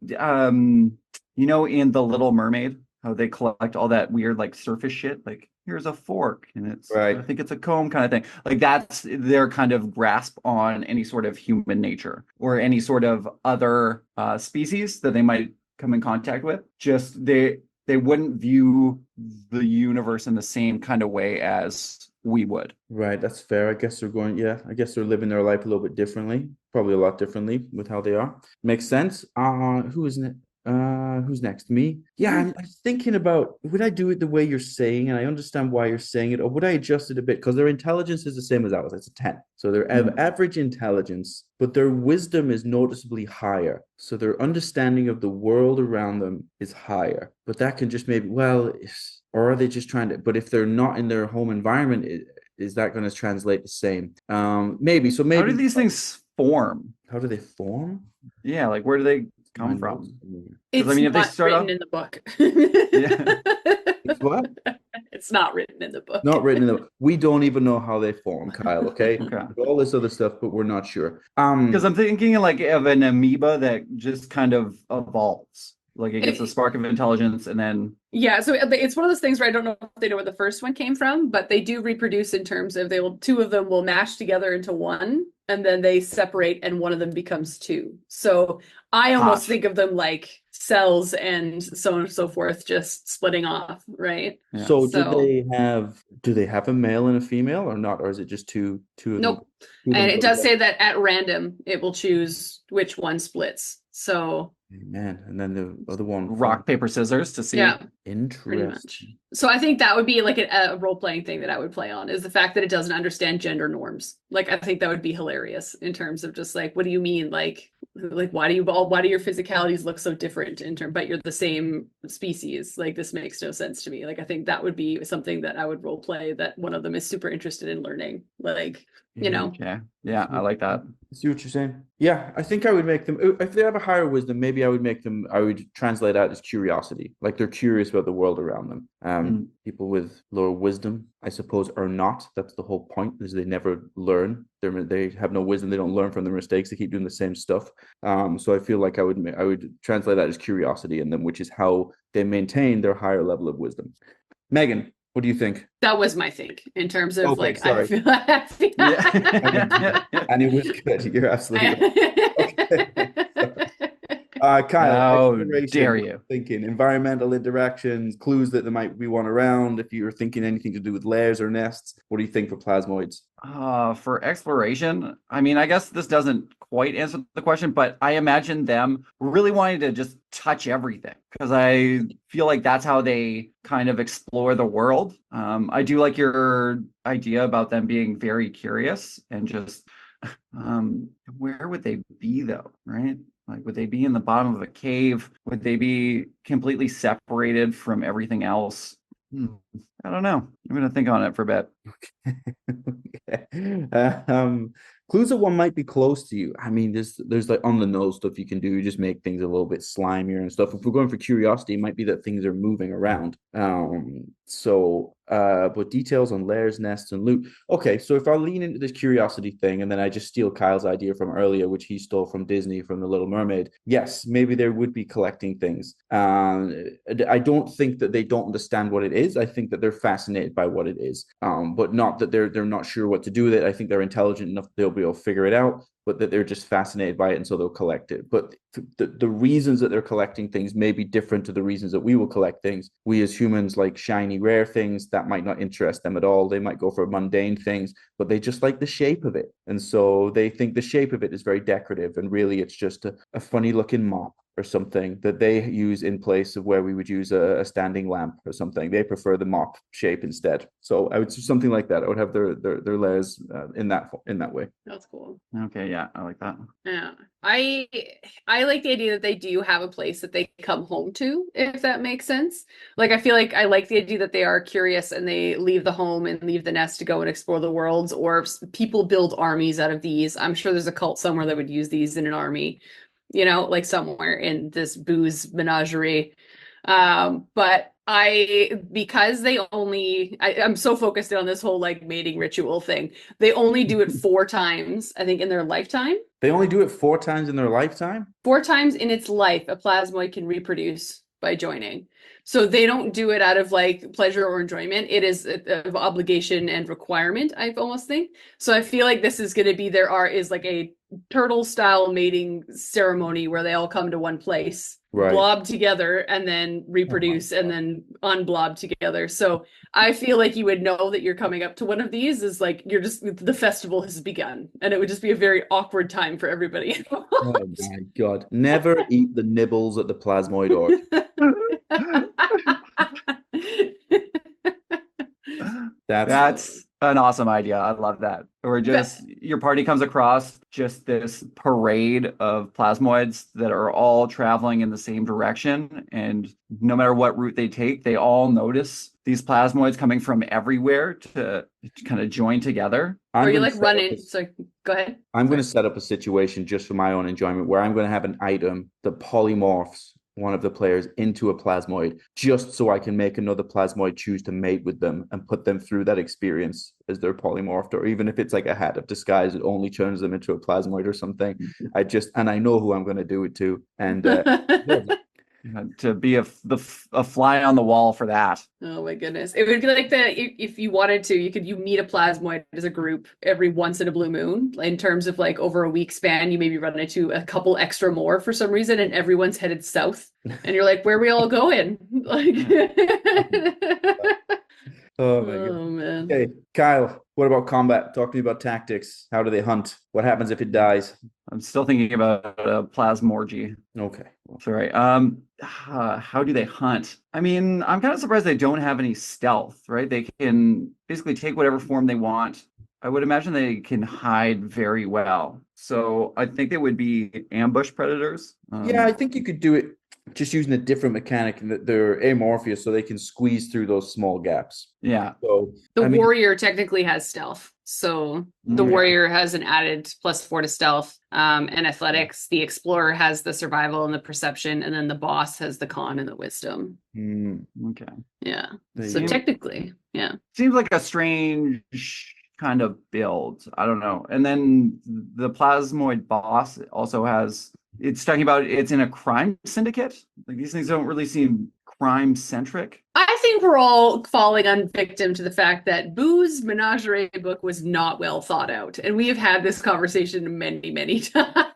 Speaker 1: know, in The Little Mermaid, how they collect all that weird like surface shit, like here's a fork and it's
Speaker 2: right.
Speaker 1: I think it's a comb kind of thing. Like that's their kind of grasp on any sort of human nature or any sort of other species that they might come in contact with. Just they wouldn't view the universe in the same kind of way as we would.
Speaker 2: Right, that's fair. I guess they're going, yeah, I guess they're living their life a little bit differently, probably a lot differently with how they are. Makes sense. Who's next? Me? Yeah, I'm thinking about would I do it the way you're saying, and I understand why you're saying it, or would I adjust it a bit? Because their intelligence is the same as ours. It's a 10. So they're average intelligence, but their wisdom is noticeably higher. So their understanding of the world around them is higher. But that can just maybe, well, or are they just trying to, but if they're not in their home environment, is that going to translate the same? Maybe. So maybe.
Speaker 1: How do these things form?
Speaker 2: How do they form?
Speaker 1: Yeah, like where do they come from?
Speaker 3: It's
Speaker 1: I mean, if they
Speaker 3: not
Speaker 1: start
Speaker 3: written
Speaker 1: off-
Speaker 3: in the book.
Speaker 2: It's what?
Speaker 3: It's not written in the book.
Speaker 2: Not written in the. We don't even know how they form, Kyle. Okay.
Speaker 1: Okay.
Speaker 2: All this other stuff, but we're not sure.
Speaker 1: Because I'm thinking like of an amoeba that just kind of evolves. Like it gets a spark of intelligence and then
Speaker 3: Yeah, so it's one of those things where I don't know if they know where the first one came from, but they do reproduce in terms of two of them will mash together into one, and then they separate and one of them becomes two. So I almost think of them like cells and so on and so forth, just splitting off, right?
Speaker 1: Yeah.
Speaker 2: So
Speaker 3: So-
Speaker 2: do they have a male and a female or not? Or is it just two of
Speaker 3: Nope.
Speaker 2: them? Two of
Speaker 3: And
Speaker 2: them
Speaker 3: it
Speaker 2: go
Speaker 3: does
Speaker 2: together?
Speaker 3: say that at random it will choose which one splits. So
Speaker 2: Man, and then the other one.
Speaker 1: rock, paper, scissors to see.
Speaker 3: yeah, pretty
Speaker 2: Interesting.
Speaker 3: much. So I think that would be like a role-playing thing that I would play on, is the fact that it doesn't understand gender norms. Like I think that would be hilarious in terms of just like, what do you mean? Like why do your physicalities look so different but you're the same species? Like this makes no sense to me. Like I think that would be something that I would role play, that one of them is super interested in learning. Like, you know.
Speaker 1: Okay. Yeah, I like that.
Speaker 2: I see what you're saying. Yeah, I think I would make them, if they have a higher wisdom, maybe I would translate that as curiosity. Like they're curious about the world around them. People with lower wisdom, I suppose, are not. That's the whole point, is they never learn. They have no wisdom. They don't learn from their mistakes. They keep doing the same stuff. So I feel like I would translate that as curiosity in them, which is how they maintain their higher level of wisdom. Megan, what do you think?
Speaker 3: That was my think in terms of
Speaker 2: Okay, sorry.
Speaker 3: I feel
Speaker 1: Yeah.
Speaker 2: And it was good. You're absolutely right. Kyle,
Speaker 1: How
Speaker 2: exploration,
Speaker 1: dare you?
Speaker 2: thinking environmental interactions, clues that there might be one around. If you're thinking anything to do with layers or nests, what do you think for plasmoids?
Speaker 1: For exploration, I mean, I guess this doesn't quite answer the question, but I imagine them really wanting to just touch everything, because I feel like that's how they kind of explore the world. I do like your idea about them being very curious and just, where would they be though, right? Like, would they be in the bottom of a cave? Would they be completely separated from everything else? I don't know. I'm gonna think on it for a bit.
Speaker 2: Okay. Clues that one might be close to you. I mean, there's like on the nose stuff you can do. You just make things a little bit slimier and stuff. If we're going for curiosity, it might be that things are moving around. But details on layers, nests, and loot. Okay, so if I lean into this curiosity thing, and then I just steal Kyle's idea from earlier, which he stole from Disney, from The Little Mermaid. Yes, maybe there would be collecting things. I don't think that they don't understand what it is. I think that they're fascinated by what it is, but not that they're not sure what to do with it. I think they're intelligent enough that they'll be able to figure it out, but that they're just fascinated by it, and so they'll collect it. But the reasons that they're collecting things may be different to the reasons that we will collect things. We as humans like shiny, rare things that might not interest them at all. They might go for mundane things, but they just like the shape of it. And so they think the shape of it is very decorative, and really it's just a funny looking mop or something that they use in place of where we would use a standing lamp or something. They prefer the mop shape instead. So I would do something like that. I would have their layers in that way.
Speaker 3: That's cool.
Speaker 1: Okay, yeah, I like that.
Speaker 3: Yeah. I like the idea that they do have a place that they come home to, if that makes sense. Like I feel like I like the idea that they are curious and they leave the home and leave the nest to go and explore the worlds, or people build armies out of these. I'm sure there's a cult somewhere that would use these in an army, you know, like somewhere in this booze menagerie. But because I'm so focused on this whole like mating ritual thing. They only do it 4 times, I think, in their lifetime.
Speaker 2: They only do it 4 times in their lifetime?
Speaker 3: 4 times in its life, a plasmoid can reproduce by joining. So they don't do it out of like pleasure or enjoyment. It is of obligation and requirement, I almost think. So I feel like this is going to be is like a turtle style mating ceremony where they all come to one place,
Speaker 2: Right.
Speaker 3: blob together, and then reproduce, and then unblob together. So I feel like you would know that you're coming up to one of these is like you're just the festival has begun, and it would just be a very awkward time for everybody.
Speaker 2: Oh my God. Never eat the nibbles at the Plasmoid org.
Speaker 1: That's an awesome idea. I love that. Or just your party comes across just this parade of plasmoids that are all traveling in the same direction. And no matter what route they take, they all notice these plasmoids coming from everywhere to kind of join together.
Speaker 3: Or you like run in. So go ahead.
Speaker 2: I'm going to set up a situation just for my own enjoyment where I'm going to have an item that polymorphs one of the players into a plasmoid just so I can make another plasmoid choose to mate with them and put them through that experience as they're polymorphed, or even if it's like a hat of disguise, it only turns them into a plasmoid or something. And I know who I'm going to do it to. And
Speaker 1: to be a fly on the wall for that.
Speaker 3: Oh my goodness. It would be like if you wanted to, you meet a plasmoid as a group every once in a blue moon. In terms of like over a week span, you maybe run into a couple extra more for some reason, and everyone's headed south. And you're like, where are we all going? Like
Speaker 2: Oh my God.
Speaker 3: Oh man.
Speaker 2: Okay, Kyle, what about combat? Talk to me about tactics. How do they hunt? What happens if it dies?
Speaker 1: I'm still thinking about a plasmorgy.
Speaker 2: Okay.
Speaker 1: Sorry. How do they hunt? I mean, I'm kind of surprised they don't have any stealth, right? They can basically take whatever form they want. I would imagine they can hide very well. So I think they would be ambush predators.
Speaker 2: Yeah, I think you could do it just using a different mechanic, and that they're amorphous, so they can squeeze through those small gaps.
Speaker 1: Yeah.
Speaker 2: So
Speaker 3: The warrior technically has stealth. So the
Speaker 2: Yeah.
Speaker 3: warrior has an added +4 to stealth and athletics. The explorer has the survival and the perception, and then the boss has the con and the wisdom.
Speaker 1: Okay.
Speaker 3: Yeah.
Speaker 2: There
Speaker 3: So
Speaker 2: you go.
Speaker 3: technically, yeah.
Speaker 1: Seems like a strange kind of build. I don't know. And then the plasmoid boss also has, it's talking about it's in a crime syndicate. Like these things don't really seem crime centric.
Speaker 3: I think we're all falling on victim to the fact that Boo's Menagerie book was not well thought out. And we have had this conversation many, many times.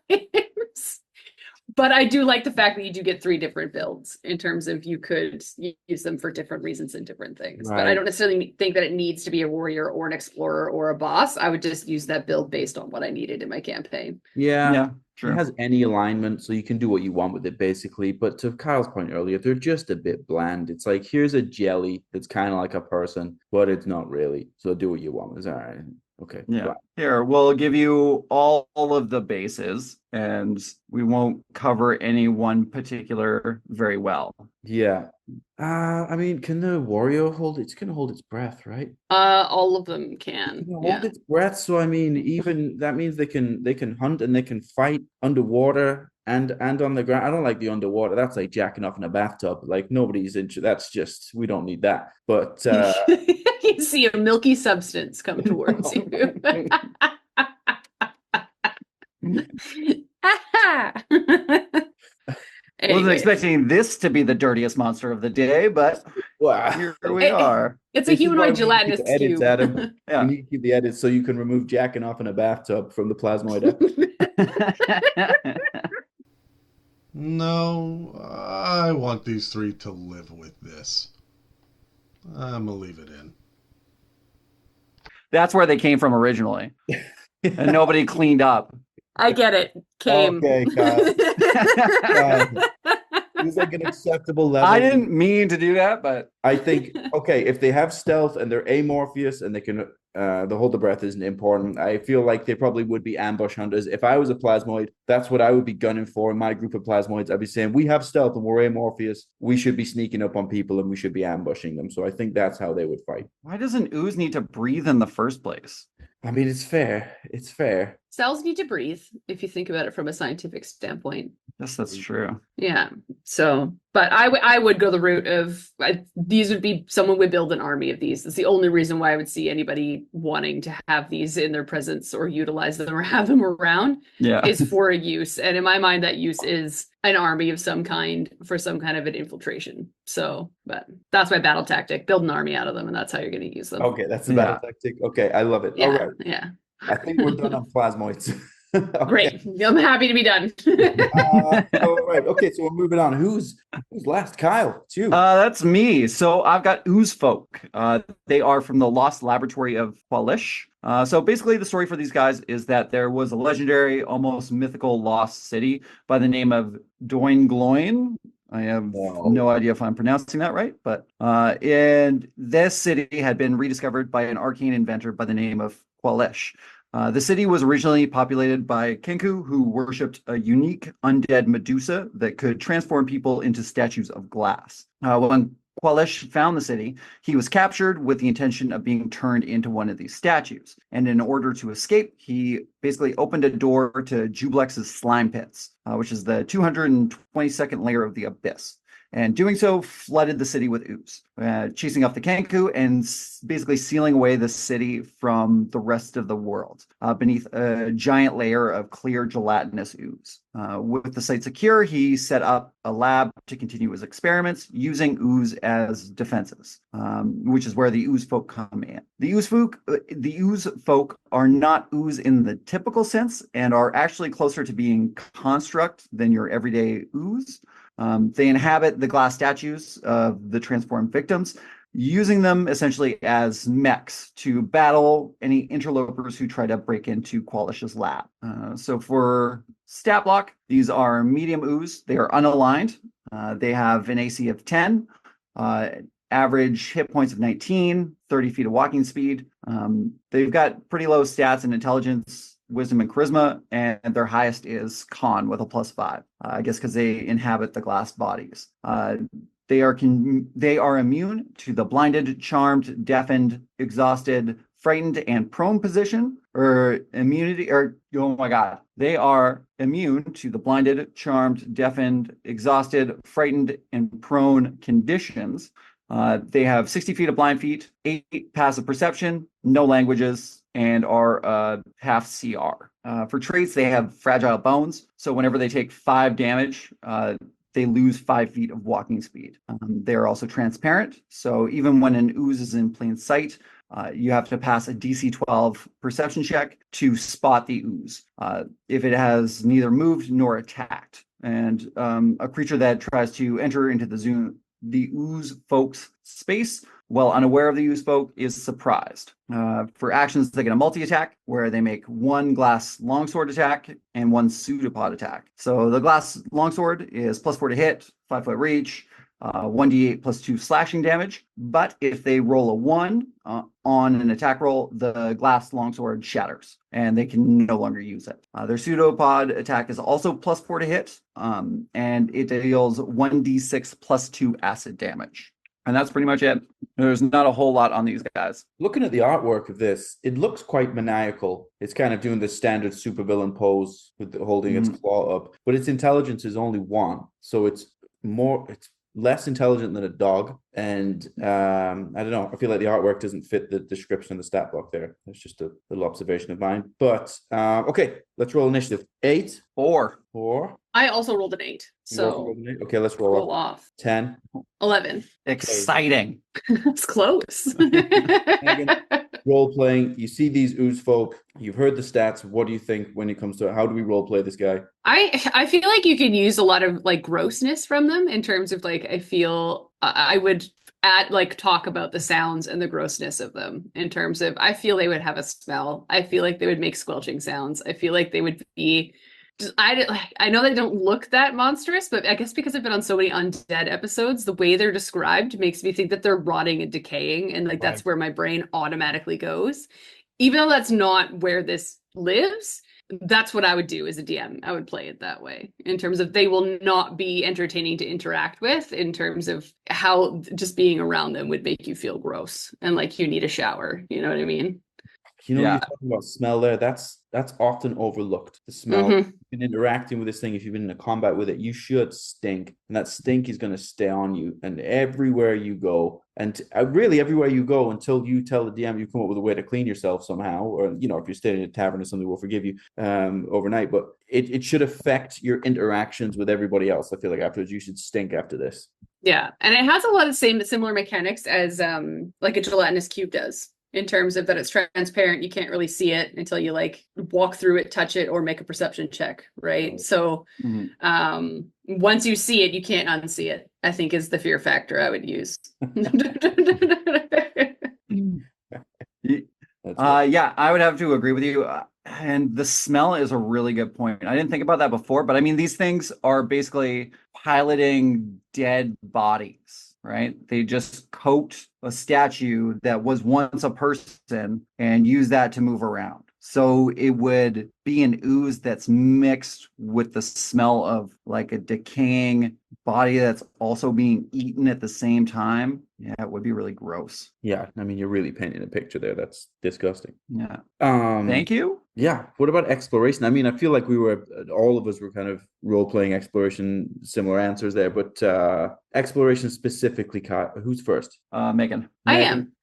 Speaker 3: But I do like the fact that you do get 3 different builds in terms of you could use them for different reasons and different things. But I
Speaker 2: Right.
Speaker 3: don't necessarily think that it needs to be a warrior or an explorer or a boss. I would just use that build based on what I needed in my campaign.
Speaker 2: Yeah.
Speaker 1: True.
Speaker 2: It has any alignment, so you can do what you want with it, basically. But to Kyle's point earlier, they're just a bit bland. It's like, here's a jelly that's kind of like a person, but it's not really. So do what you want. It's all right. Okay.
Speaker 1: Yeah.
Speaker 2: fine.
Speaker 1: Here, we'll give you all of the bases, and we won't cover any one particular very well.
Speaker 2: Yeah. I mean, can the warrior hold? It's gonna hold its breath, right?
Speaker 3: All of them can.
Speaker 2: It's gonna
Speaker 3: Yeah.
Speaker 2: hold its breath. So I mean, even that means they can hunt and they can fight underwater and on the ground. I don't like the underwater. That's like jacking off in a bathtub. Like nobody's into. That's just, we don't need that. But
Speaker 3: You see a milky substance come towards you.
Speaker 1: Wasn't
Speaker 3: Anyway,
Speaker 1: expecting this to be the dirtiest monster of the day, but
Speaker 2: wow.
Speaker 1: here we are.
Speaker 3: it's a
Speaker 2: This is why we
Speaker 3: humanoid
Speaker 2: need to keep
Speaker 3: gelatinous
Speaker 2: the edits,
Speaker 3: cube.
Speaker 2: Adam.
Speaker 1: Yeah.
Speaker 2: You need to keep the edits so you can remove jacking off in a bathtub from the Plasmoid episode.
Speaker 5: No, I want these 3 to live with this. I'm gonna leave it in.
Speaker 1: That's where they came from originally, and nobody cleaned up.
Speaker 3: I get it. Came.
Speaker 2: Okay, Kyle. It's like an acceptable level.
Speaker 1: I didn't mean to do that, but
Speaker 2: I think, okay, if they have stealth and they're amorphous and they can, the hold the breath isn't important. I feel like they probably would be ambush hunters. If I was a plasmoid, that's what I would be gunning for in my group of plasmoids. I'd be saying, we have stealth and we're amorphous. We should be sneaking up on people and we should be ambushing them. So I think that's how they would fight.
Speaker 1: why doesn't Ooze need to breathe in the first place?
Speaker 2: I mean, it's fair. It's fair.
Speaker 3: Cells need to breathe if you think about it from a scientific standpoint.
Speaker 1: Yes, that's true.
Speaker 3: Yeah. So, but I would go the route of these would be someone would build an army of these. That's the only reason why I would see anybody wanting to have these in their presence or utilize them or have them around
Speaker 1: Yeah.
Speaker 3: is for a use. And in my mind, that use is an army of some kind for some kind of an infiltration. So, but that's my battle tactic. Build an army out of them, and that's how you're going to use them.
Speaker 2: Okay, that's the battle tactic. Okay, I love it.
Speaker 3: Yeah.
Speaker 2: All right.
Speaker 3: Yeah.
Speaker 2: I think we're done on plasmoids. Okay.
Speaker 3: Great. I'm happy to be done.
Speaker 2: All right. Okay, so we're moving on. Who's last? Kyle, it's you.
Speaker 1: That's me. So I've got Ooze-Folk. They are from the Lost Laboratory of Qualish. So basically, the story for these guys is that there was a legendary, almost mythical lost city by the name of Doingloin. I have no idea if I'm pronouncing that right, but and this city had been rediscovered by an arcane inventor by the name of Qualish. The city was originally populated by Kenku, who worshipped a unique undead Medusa that could transform people into statues of glass. When Qualish found the city, he was captured with the intention of being turned into one of these statues. And in order to escape, he basically opened a door to Jublex's slime pits, which is the 222nd layer of the abyss. And doing so flooded the city with ooze, chasing off the Kenku and basically sealing away the city from the rest of the world beneath a giant layer of clear gelatinous ooze. With the site secure, he set up a lab to continue his experiments using ooze as defenses, which is where the Ooze-Folk come in. The Ooze-Folk are not ooze in the typical sense and are actually closer to being construct than your everyday ooze. They inhabit the glass statues of the transformed victims, using them essentially as mechs to battle any interlopers who try to break into Qualish's lab. So for stat block, these are medium ooze. They are unaligned. They have an AC of 10, average hit points of 19, 30 feet of walking speed. They've got pretty low stats in intelligence, wisdom, and charisma, and their highest is con with a +5. I guess because they inhabit the glass bodies. They are immune to the blinded, charmed, deafened, exhausted, frightened, and prone position, or immunity, or oh my god, they are immune to the blinded, charmed, deafened, exhausted, frightened, and prone conditions. They have 60 feet of blind feet, 8 passive perception, no languages, and are half CR. For traits, they have fragile bones, so whenever they take 5 damage, they lose 5 feet of walking speed. They are also transparent, so even when an ooze is in plain sight, you have to pass a DC 12 perception check to spot the ooze if it has neither moved nor attacked. And a creature that tries to enter into the Ooze-Folk's space while unaware of the Ooze-Folk is surprised. For actions, they get a multi-attack where they make 1 glass longsword attack and 1 pseudopod attack. So the glass longsword is +4 to hit, 5-foot reach, 1d8 +2 slashing damage. But if they roll a 1 on an attack roll, the glass longsword shatters and they can no longer use it. Their pseudopod attack is also +4 to hit, and it deals 1d6 +2 acid damage. And that's pretty much it. There's not a whole lot on these guys.
Speaker 2: Looking at the artwork of this, it looks quite maniacal. It's kind of doing the standard supervillain pose with holding its claw up, but its intelligence is only 1, so it's less intelligent than a dog. And I don't know, I feel like the artwork doesn't fit the description of the stat block there. It's just a little observation of mine. But okay, let's roll initiative. 8, 4.
Speaker 3: I also rolled an 8. So
Speaker 2: okay, let's roll
Speaker 3: off.
Speaker 2: 10.
Speaker 3: 11.
Speaker 1: Exciting.
Speaker 3: It's close.
Speaker 2: Role playing. You see these Ooze-Folk. You've heard the stats. What do you think when it comes to how do we role play this guy?
Speaker 3: I feel like you can use a lot of like grossness from them in terms of like, I feel I would talk about the sounds and the grossness of them in terms of, I feel they would have a smell. I feel like they would make squelching sounds. I feel like they would be I know they don't look that monstrous, but I guess because I've been on so many undead episodes, the way they're described makes me think that they're rotting and decaying, and like that's where my brain automatically goes. Even though that's not where this lives, that's what I would do as a DM. I would play it that way in terms of they will not be entertaining to interact with, in terms of how just being around them would make you feel gross and like you need a shower. You know what I mean?
Speaker 2: You know, you're talking about smell there. That's often overlooked. The smell.
Speaker 3: Mm-hmm.
Speaker 2: If you've been interacting with this thing, if you've been in a combat with it, you should stink, and that stink is going to stay on you. And everywhere you go, and really everywhere you go, until you tell the DM you come up with a way to clean yourself somehow, or if you're staying in a tavern or something, we'll forgive you overnight. But it should affect your interactions with everybody else. I feel like afterwards you should stink after this.
Speaker 3: Yeah, and it has a lot of similar mechanics as like a gelatinous cube does. in terms of that it's transparent. You can't really see it until you like walk through it, touch it, or make a perception check, right? So once you see it, you can't unsee it, I think is the fear factor I would use.
Speaker 1: Yeah, I would have to agree with you. And the smell is a really good point. I didn't think about that before, but I mean, these things are basically piloting dead bodies, right? They just coat a statue that was once a person and use that to move around. So it would be an ooze that's mixed with the smell of like a decaying body that's also being eaten at the same time. Yeah, it would be really gross.
Speaker 2: Yeah, I mean, you're really painting a picture there. That's disgusting.
Speaker 1: Yeah.
Speaker 2: Thank
Speaker 1: you.
Speaker 2: Yeah. What about exploration? I mean, I feel like all of us were kind of role-playing exploration, similar answers there, but exploration specifically, who's first?
Speaker 1: Megan.
Speaker 3: I am.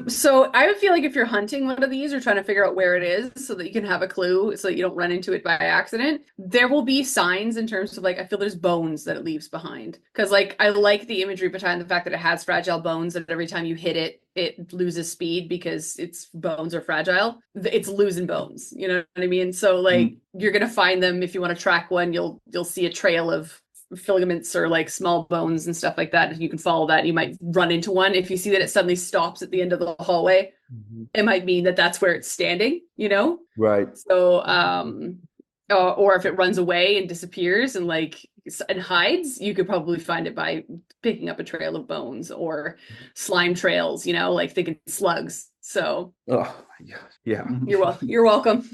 Speaker 3: So I would feel like if you're hunting one of these or trying to figure out where it is so that you can have a clue so that you don't run into it by accident, there will be signs in terms of like, I feel there's bones that it leaves behind. Cause like, I like the imagery behind the fact that it has fragile bones that every time you hit it, it loses speed because its bones are fragile. It's losing bones. You know what I mean? So like, you're going to find them. If you want to track one, you'll see a trail of filaments or like small bones and stuff like that. You can follow that. You might run into one. If you see that it suddenly stops at the end of the hallway, it might mean that that's where it's standing, you know?
Speaker 2: Right.
Speaker 3: So, or if it runs away and disappears and like and hides, you could probably find it by picking up a trail of bones or slime trails, you know, like thinking slugs. So,
Speaker 2: oh yeah,
Speaker 3: you're welcome.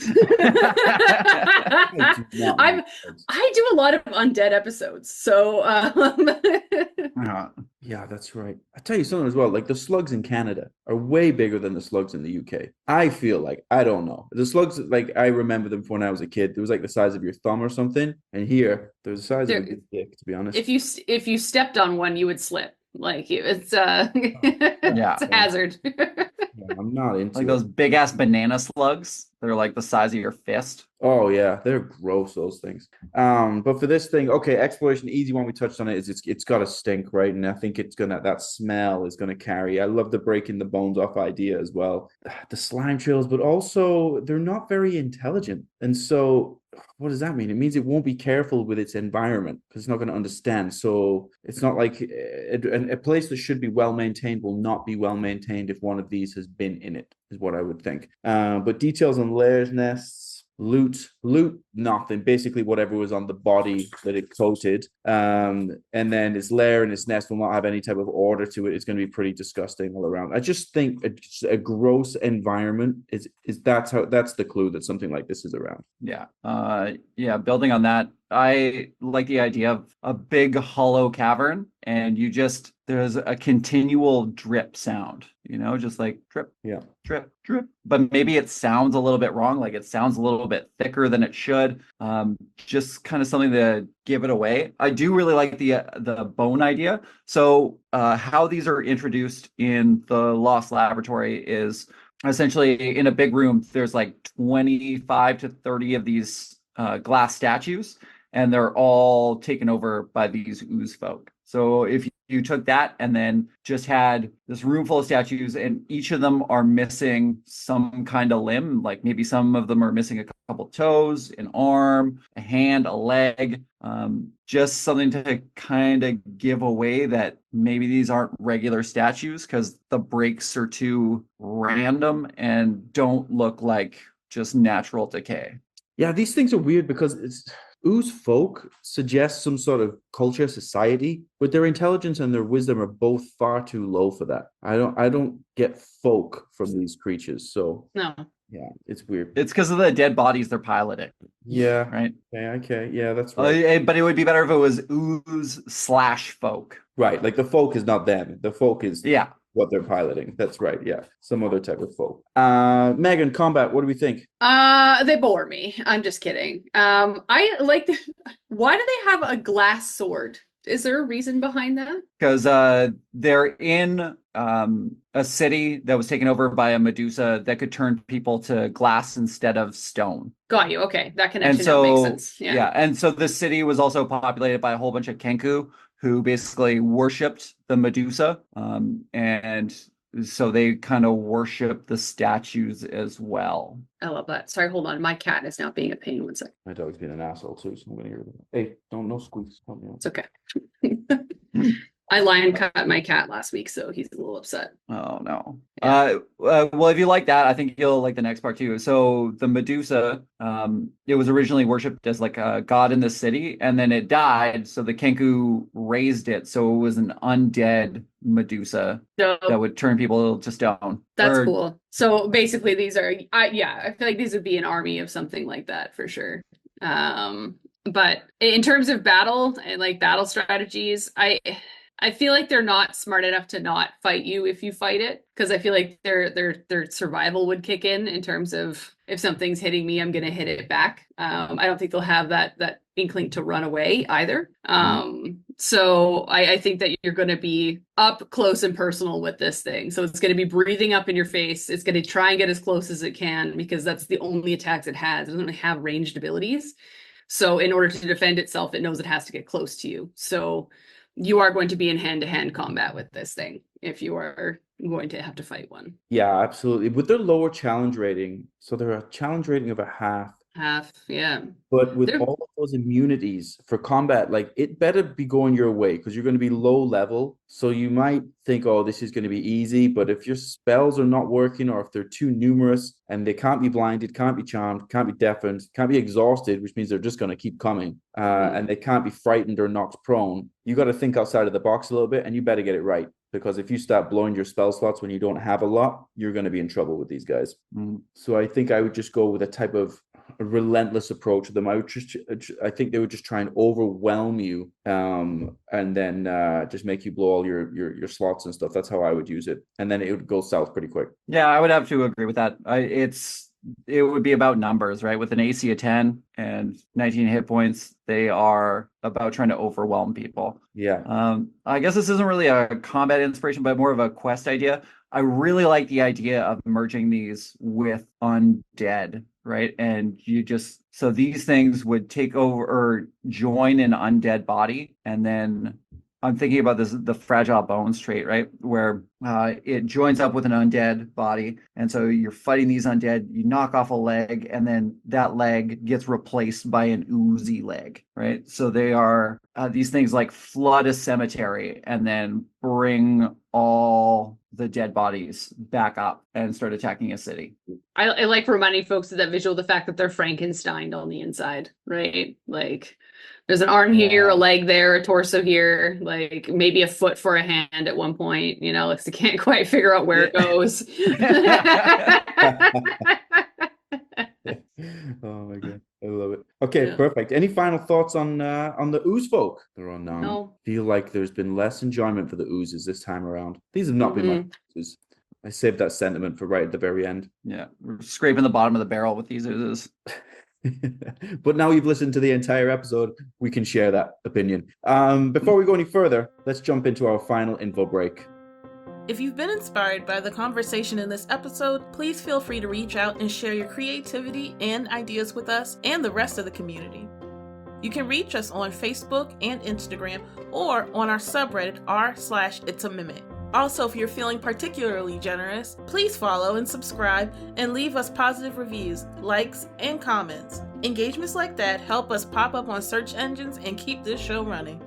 Speaker 3: I do a lot of undead episodes, so
Speaker 2: yeah, that's right. I tell you something as well. Like the slugs in Canada are way bigger than the slugs in the UK. I feel like I don't know the slugs. Like I remember them from when I was a kid. It was like the size of your thumb or something, and here they're the size of a big dick. To be honest,
Speaker 3: if you stepped on one, you would slip. Like it's it's a hazard.
Speaker 2: Yeah, I'm not into
Speaker 1: like those big ass banana slugs. They're like the size of your fist.
Speaker 2: Oh yeah, they're gross, those things. But for this thing, okay, exploration, easy one. We touched on it. Is it's got to stink, right? And I think that smell is gonna carry. I love the breaking the bones off idea as well. The slime trails, but also they're not very intelligent, and so what does that mean? It means it won't be careful with its environment because it's not going to understand. So it's not like a place that should be well maintained will not be well maintained if one of these has been in it, is what I would think. But details on lairs, nests, loot, nothing. Basically, whatever was on the body that it coated. And then its lair and its nest will not have any type of order to it. It's going to be pretty disgusting all around. I just think a gross environment is that's the clue that something like this is around.
Speaker 1: Yeah. Building on that, I like the idea of a big hollow cavern and there's a continual drip sound, you know, just like drip,
Speaker 2: yeah,
Speaker 1: drip, drip. But maybe it sounds a little bit wrong, like it sounds a little bit thicker than it should. Just kind of something to give it away. I do really like the bone idea. So how these are introduced in the Lost Laboratory is essentially in a big room, there's like 25 to 30 of these glass statues, and they're all taken over by these Ooze-Folk. So if you took that and then just had this room full of statues and each of them are missing some kind of limb, like maybe some of them are missing a couple toes, an arm, a hand, a leg, just something to kind of give away that maybe these aren't regular statues because the breaks are too random and don't look like just natural decay.
Speaker 2: Yeah, these things are weird because Ooze-Folk suggests some sort of culture, society, but their intelligence and their wisdom are both far too low for that. I don't get folk from these creatures, so
Speaker 3: no.
Speaker 2: Yeah, it's weird.
Speaker 1: It's because of the dead bodies they're piloting.
Speaker 2: Yeah.
Speaker 1: Right.
Speaker 2: Okay. Yeah, that's right.
Speaker 1: But it would be better if it was Ooze/folk.
Speaker 2: Right. Like the folk is not them. The folk is what they're piloting. That's right. Yeah. Some other type of folk. Megan, combat, what do we think?
Speaker 3: They bore me. I'm just kidding. I like why do they have a glass sword? Is there a reason behind that?
Speaker 1: Because they're in a city that was taken over by a Medusa that could turn people to glass instead of stone.
Speaker 3: Got you. Okay. That connection now makes sense.
Speaker 1: Yeah. And so the city was also populated by a whole bunch of Kenku who basically worshipped the Medusa. And so they kind of worship the statues as well.
Speaker 3: I love that. Sorry, hold on. My cat is now being a pain. 1 second.
Speaker 2: My dog's being an asshole too, so I'm gonna hear that. Hey, no squeaks. Help me out.
Speaker 3: It's okay. I lion cut my cat last week, so he's a little upset.
Speaker 1: Oh no.
Speaker 3: Yeah.
Speaker 1: Well, if you like that, I think you'll like the next part too. So the Medusa, it was originally worshipped as like a god in the city, and then it died. So the Kenku raised it, so it was an undead Medusa
Speaker 3: So
Speaker 1: that would turn people to stone.
Speaker 3: that's
Speaker 1: Or-
Speaker 3: cool. So basically, these are, yeah, I feel like these would be an army of something like that for sure. But in terms of battle and like battle strategies, I feel like they're not smart enough to not fight you if you fight it, because I feel like their survival would kick in terms of if something's hitting me, I'm gonna hit it back. I don't think they'll have that inkling to run away either. So I think that you're gonna be up close and personal with this thing. So it's gonna be breathing up in your face. It's gonna try and get as close as it can because that's the only attacks it has. It doesn't really have ranged abilities. So in order to defend itself, it knows it has to get close to you. So you are going to be in hand-to-hand combat with this thing if you are going to have to fight one.
Speaker 2: Yeah, absolutely. With their lower challenge rating, so they're a challenge rating of a half.
Speaker 3: Half, yeah.
Speaker 2: But with
Speaker 3: They're-
Speaker 2: all of those immunities for combat, like it better be going your way because you're going to be low level. So you might think, oh, this is going to be easy. But if your spells are not working or if they're too numerous and they can't be blinded, can't be charmed, can't be deafened, can't be exhausted, which means they're just going to keep coming, and they can't be frightened or knocked prone, you got to think outside of the box a little bit and you better get it right. Because if you start blowing your spell slots when you don't have a lot, you're going to be in trouble with these guys. So I think I would just go with a type of a relentless approach to them. I think they would just try and overwhelm you, and then just make you blow all your slots and stuff. That's how I would use it, and then it would go south pretty quick.
Speaker 1: Yeah, I would have to agree with that. It would be about numbers, right? With an AC of 10 and 19 hit points, they are about trying to overwhelm people.
Speaker 2: Yeah.
Speaker 1: I guess this isn't really a combat inspiration, but more of a quest idea. I really like the idea of merging these with undead, right? And so these things would take over or join an undead body, and then I'm thinking about the fragile bones trait, right? Where it joins up with an undead body. And so you're fighting these undead, you knock off a leg, and then that leg gets replaced by an oozy leg, right? So they are these things like flood a cemetery and then bring all the dead bodies back up and start attacking a city.
Speaker 3: I like reminding folks of that visual, the fact that they're Frankenstein on the inside, right? Like there's an arm here, a leg there, a torso here, like maybe a foot for a hand at one point, you know, like they can't quite figure out where it goes.
Speaker 2: Oh my god, I love it. Okay,
Speaker 3: Yeah.
Speaker 2: perfect. Any final thoughts on the Ooze-Folk? They're on now.
Speaker 3: No.
Speaker 2: Feel like there's been less enjoyment for the Oozes this time around. These have not been my Oozes. I saved that sentiment for right at the very end.
Speaker 1: Yeah, we're scraping the bottom of the barrel with these oozes.
Speaker 2: But now you've listened to the entire episode, we can share that opinion. Before we go any further, let's jump into our final info break.
Speaker 4: If you've been inspired by the conversation in this episode, please feel free to reach out and share your creativity and ideas with us and the rest of the community. You can reach us on Facebook and Instagram or on our subreddit r/itsAmimic. Also, if you're feeling particularly generous, please follow and subscribe and leave us positive reviews, likes, and comments. Engagements like that help us pop up on search engines and keep this show running.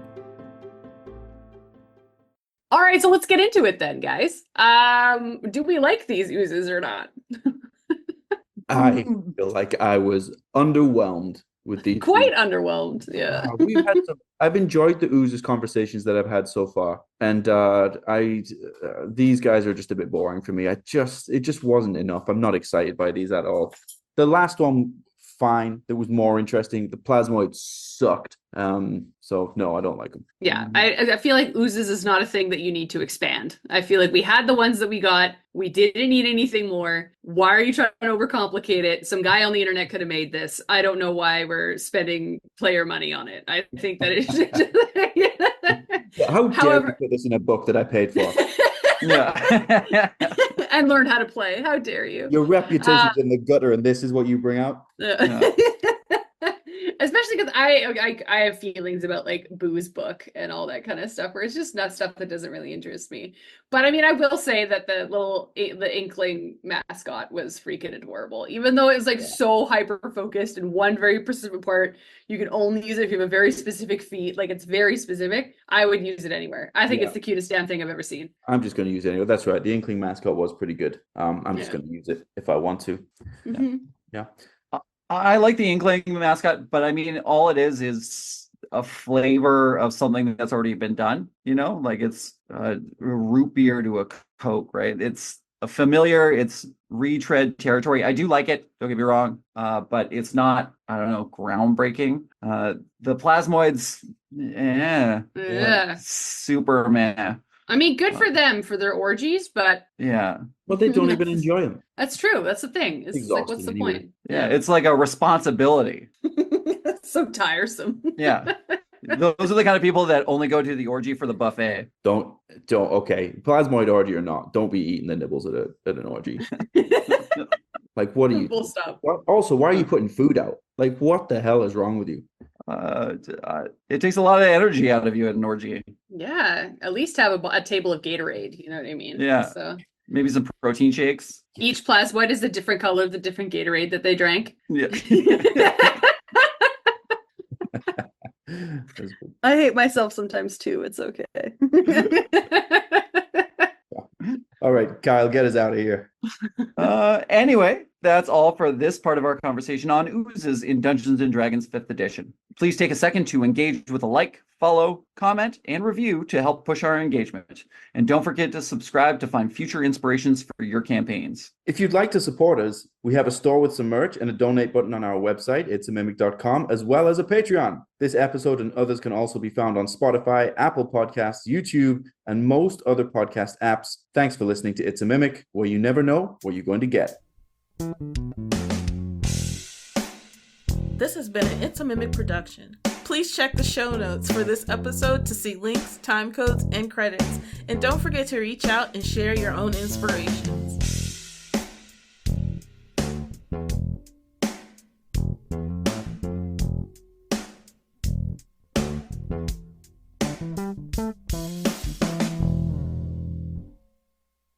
Speaker 3: All right, so let's get into it then, guys. Do we like these oozes or not?
Speaker 2: I feel like I was underwhelmed with these.
Speaker 3: Quite underwhelmed, yeah.
Speaker 2: I've enjoyed the Oozes conversations that I've had so far, and these guys are just a bit boring for me. It just wasn't enough. I'm not excited by these at all. The last one, fine. That was more interesting. The Plasmoids sucked. So no, I don't like them.
Speaker 3: Yeah, I feel like oozes is not a thing that you need to expand. I feel like we had the ones that we got. We didn't need anything more. Why are you trying to overcomplicate it? Some guy on the internet could have made this. I don't know why we're spending player money on it. I think that it's
Speaker 2: How dare you put this in a book that I paid for?
Speaker 1: Yeah.
Speaker 3: And learn how to play. How dare you?
Speaker 2: Your reputation's in the gutter, and this is what you bring out?
Speaker 3: Especially especially because I have feelings about like Boo's book and all that kind of stuff, where it's just not stuff that doesn't really interest me. But I mean, I will say that the Inkling mascot was freaking adorable, even though it was like so hyper focused in one very specific part. You can only use it if you have a very specific feat. Like it's very specific. I would use it anywhere. I think it's the cutest damn thing I've ever seen.
Speaker 2: I'm just going to use it anyway. That's right. The Inkling mascot was pretty good. I'm just going to use it if I want to.
Speaker 3: Mm-hmm.
Speaker 2: Yeah.
Speaker 1: I like the Inkling mascot, but I mean, all it is a flavor of something that's already been done. You know, like it's a root beer to a Coke, right? It's a familiar, it's retread territory. I do like it, don't get me wrong, but it's not, I don't know, groundbreaking. The Plasmoids, super meh.
Speaker 3: I mean, good for them for their orgies, but
Speaker 2: But they don't even enjoy them.
Speaker 3: That's true. That's the thing. It's like, what's the
Speaker 2: Anyway.
Speaker 3: point?
Speaker 1: Yeah, it's like a responsibility.
Speaker 3: That's so tiresome.
Speaker 1: Yeah. Those are the kind of people that only go to the orgy for the buffet.
Speaker 2: Don't okay. Plasmoid orgy or not, don't be eating the nibbles at an orgy. Like, what are you?
Speaker 3: Full stop.
Speaker 2: Also, why are you putting food out? Like, what the hell is wrong with you?
Speaker 1: It takes a lot of energy out of you at an orgy.
Speaker 3: Yeah, at least have a table of Gatorade. You know what I mean?
Speaker 1: Yeah.
Speaker 3: So
Speaker 1: Maybe some protein shakes.
Speaker 3: each Plasmoid is a different color of the different Gatorade that they drank.
Speaker 1: Yeah.
Speaker 3: I hate myself sometimes too. It's okay.
Speaker 2: All right, Kyle, get us out of here.
Speaker 1: Anyway, that's all for this part of our conversation on Oozes in Dungeons & Dragons 5th edition. Please take a second to engage with a like, follow, comment, and review to help push our engagement. And don't forget to subscribe to find future inspirations for your campaigns.
Speaker 2: If you'd like to support us, we have a store with some merch and a donate button on our website, itsamimic.com, as well as a Patreon. This episode and others can also be found on Spotify, Apple Podcasts, YouTube, and most other podcast apps. Thanks for listening to It's a Mimic, where you never know what you're going to get.
Speaker 4: This has been an It's a Mimic production. Please check the show notes for this episode to see links, time codes, and credits. And don't forget to reach out and share your own inspirations.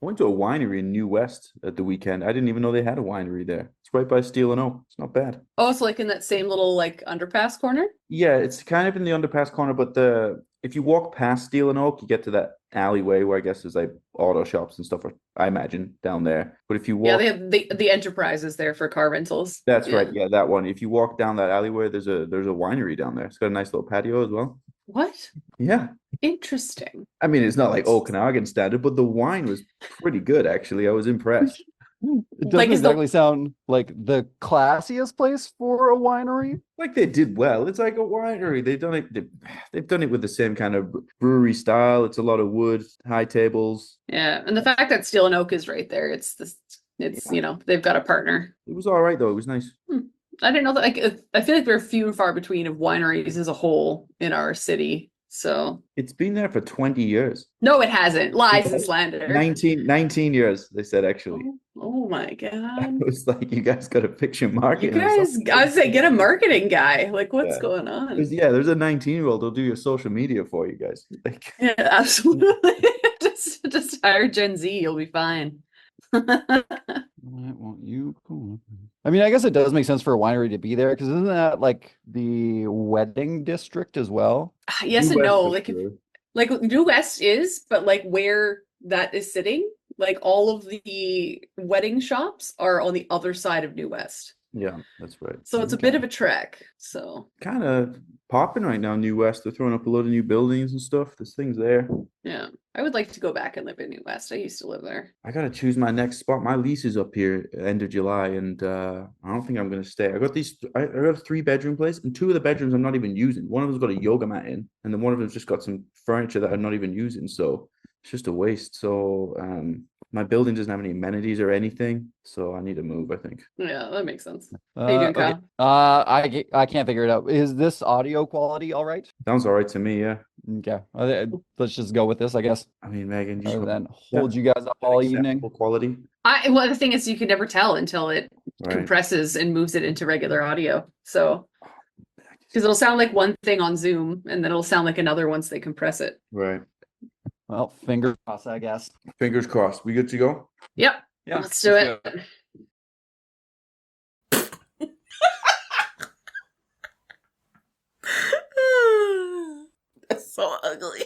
Speaker 2: I went to a winery in New West at the weekend. I didn't even know they had a winery there. It's right by Steel and Oak. It's not bad.
Speaker 3: Oh, it's like in that same little like underpass corner.
Speaker 2: Yeah, it's kind of in the underpass corner, but if you walk past Steel and Oak, you get to that alleyway where I guess there's like auto shops and stuff, I imagine, down there. But if you walk...
Speaker 3: Yeah, they have the Enterprises there for car rentals.
Speaker 2: That's right. Yeah, that one. If you walk down that alleyway, there's a winery down there. It's got a nice little patio as well.
Speaker 3: What?
Speaker 2: Yeah.
Speaker 3: Interesting.
Speaker 2: I mean, it's not like Okanagan standard, but the wine was pretty good, actually. I was impressed.
Speaker 1: It doesn't exactly sound like the classiest place for a winery.
Speaker 2: Like they did well. It's like a winery. They've done it. They've done it with the same kind of brewery style. It's a lot of wood, high tables.
Speaker 3: Yeah, and the fact that Steel and Oak is right there, it's you know, they've got a partner.
Speaker 2: It was all right though. It was nice.
Speaker 3: I didn't know that. Like, I feel like there are few and far between of wineries as a whole in our city. So
Speaker 2: it's been there for 20 years.
Speaker 3: No, it hasn't. Lies and slander.
Speaker 2: 19 years, they said, actually.
Speaker 3: Oh my God.
Speaker 2: It was like, you guys got to fix your marketing.
Speaker 3: You guys, I would say, get a marketing guy. Like, what's going on?
Speaker 2: Yeah, there's a 19-year-old who'll do your social media for you guys. Like,
Speaker 3: yeah, absolutely. just hire Gen Z. You'll be fine.
Speaker 1: Why won't you? I mean, I guess it does make sense for a winery to be there because isn't that like the wedding district as well?
Speaker 3: Yes and no. Like New West is, but like where that is sitting, like all of the wedding shops are on the other side of New West.
Speaker 2: Yeah, that's right.
Speaker 3: So it's a bit of a trek. So
Speaker 2: kind of popping right now, New West. They're throwing up a load of new buildings and stuff. There's things there.
Speaker 3: Yeah, I would like to go back and live in New West. I used to live there.
Speaker 2: I gotta choose my next spot. My lease is up here end of July, and I don't think I'm gonna stay. I got a 3-bedroom place, and 2 of the bedrooms I'm not even using. One of them's got a yoga mat in, and then one of them's just got some furniture that I'm not even using. So it's just a waste. So my building doesn't have any amenities or anything, so I need to move, I think.
Speaker 3: Yeah, that makes sense. How you doing, Kyle?
Speaker 1: Okay. I can't figure it out. Is this audio quality all right?
Speaker 2: Sounds all right to me, yeah.
Speaker 1: Okay. Let's just go with this, I guess.
Speaker 2: I mean, Megan,
Speaker 1: Rather than hold you guys up all evening.
Speaker 2: Quality.
Speaker 3: Well, the thing is, you can never tell until it compresses and moves it into regular audio. So Because it'll sound like one thing on Zoom, and then it'll sound like another once they compress it.
Speaker 2: Right.
Speaker 1: Well, fingers crossed, I guess.
Speaker 2: Fingers crossed. We good to go?
Speaker 3: Yep.
Speaker 1: Yeah,
Speaker 3: Let's do it.
Speaker 4: That's so ugly.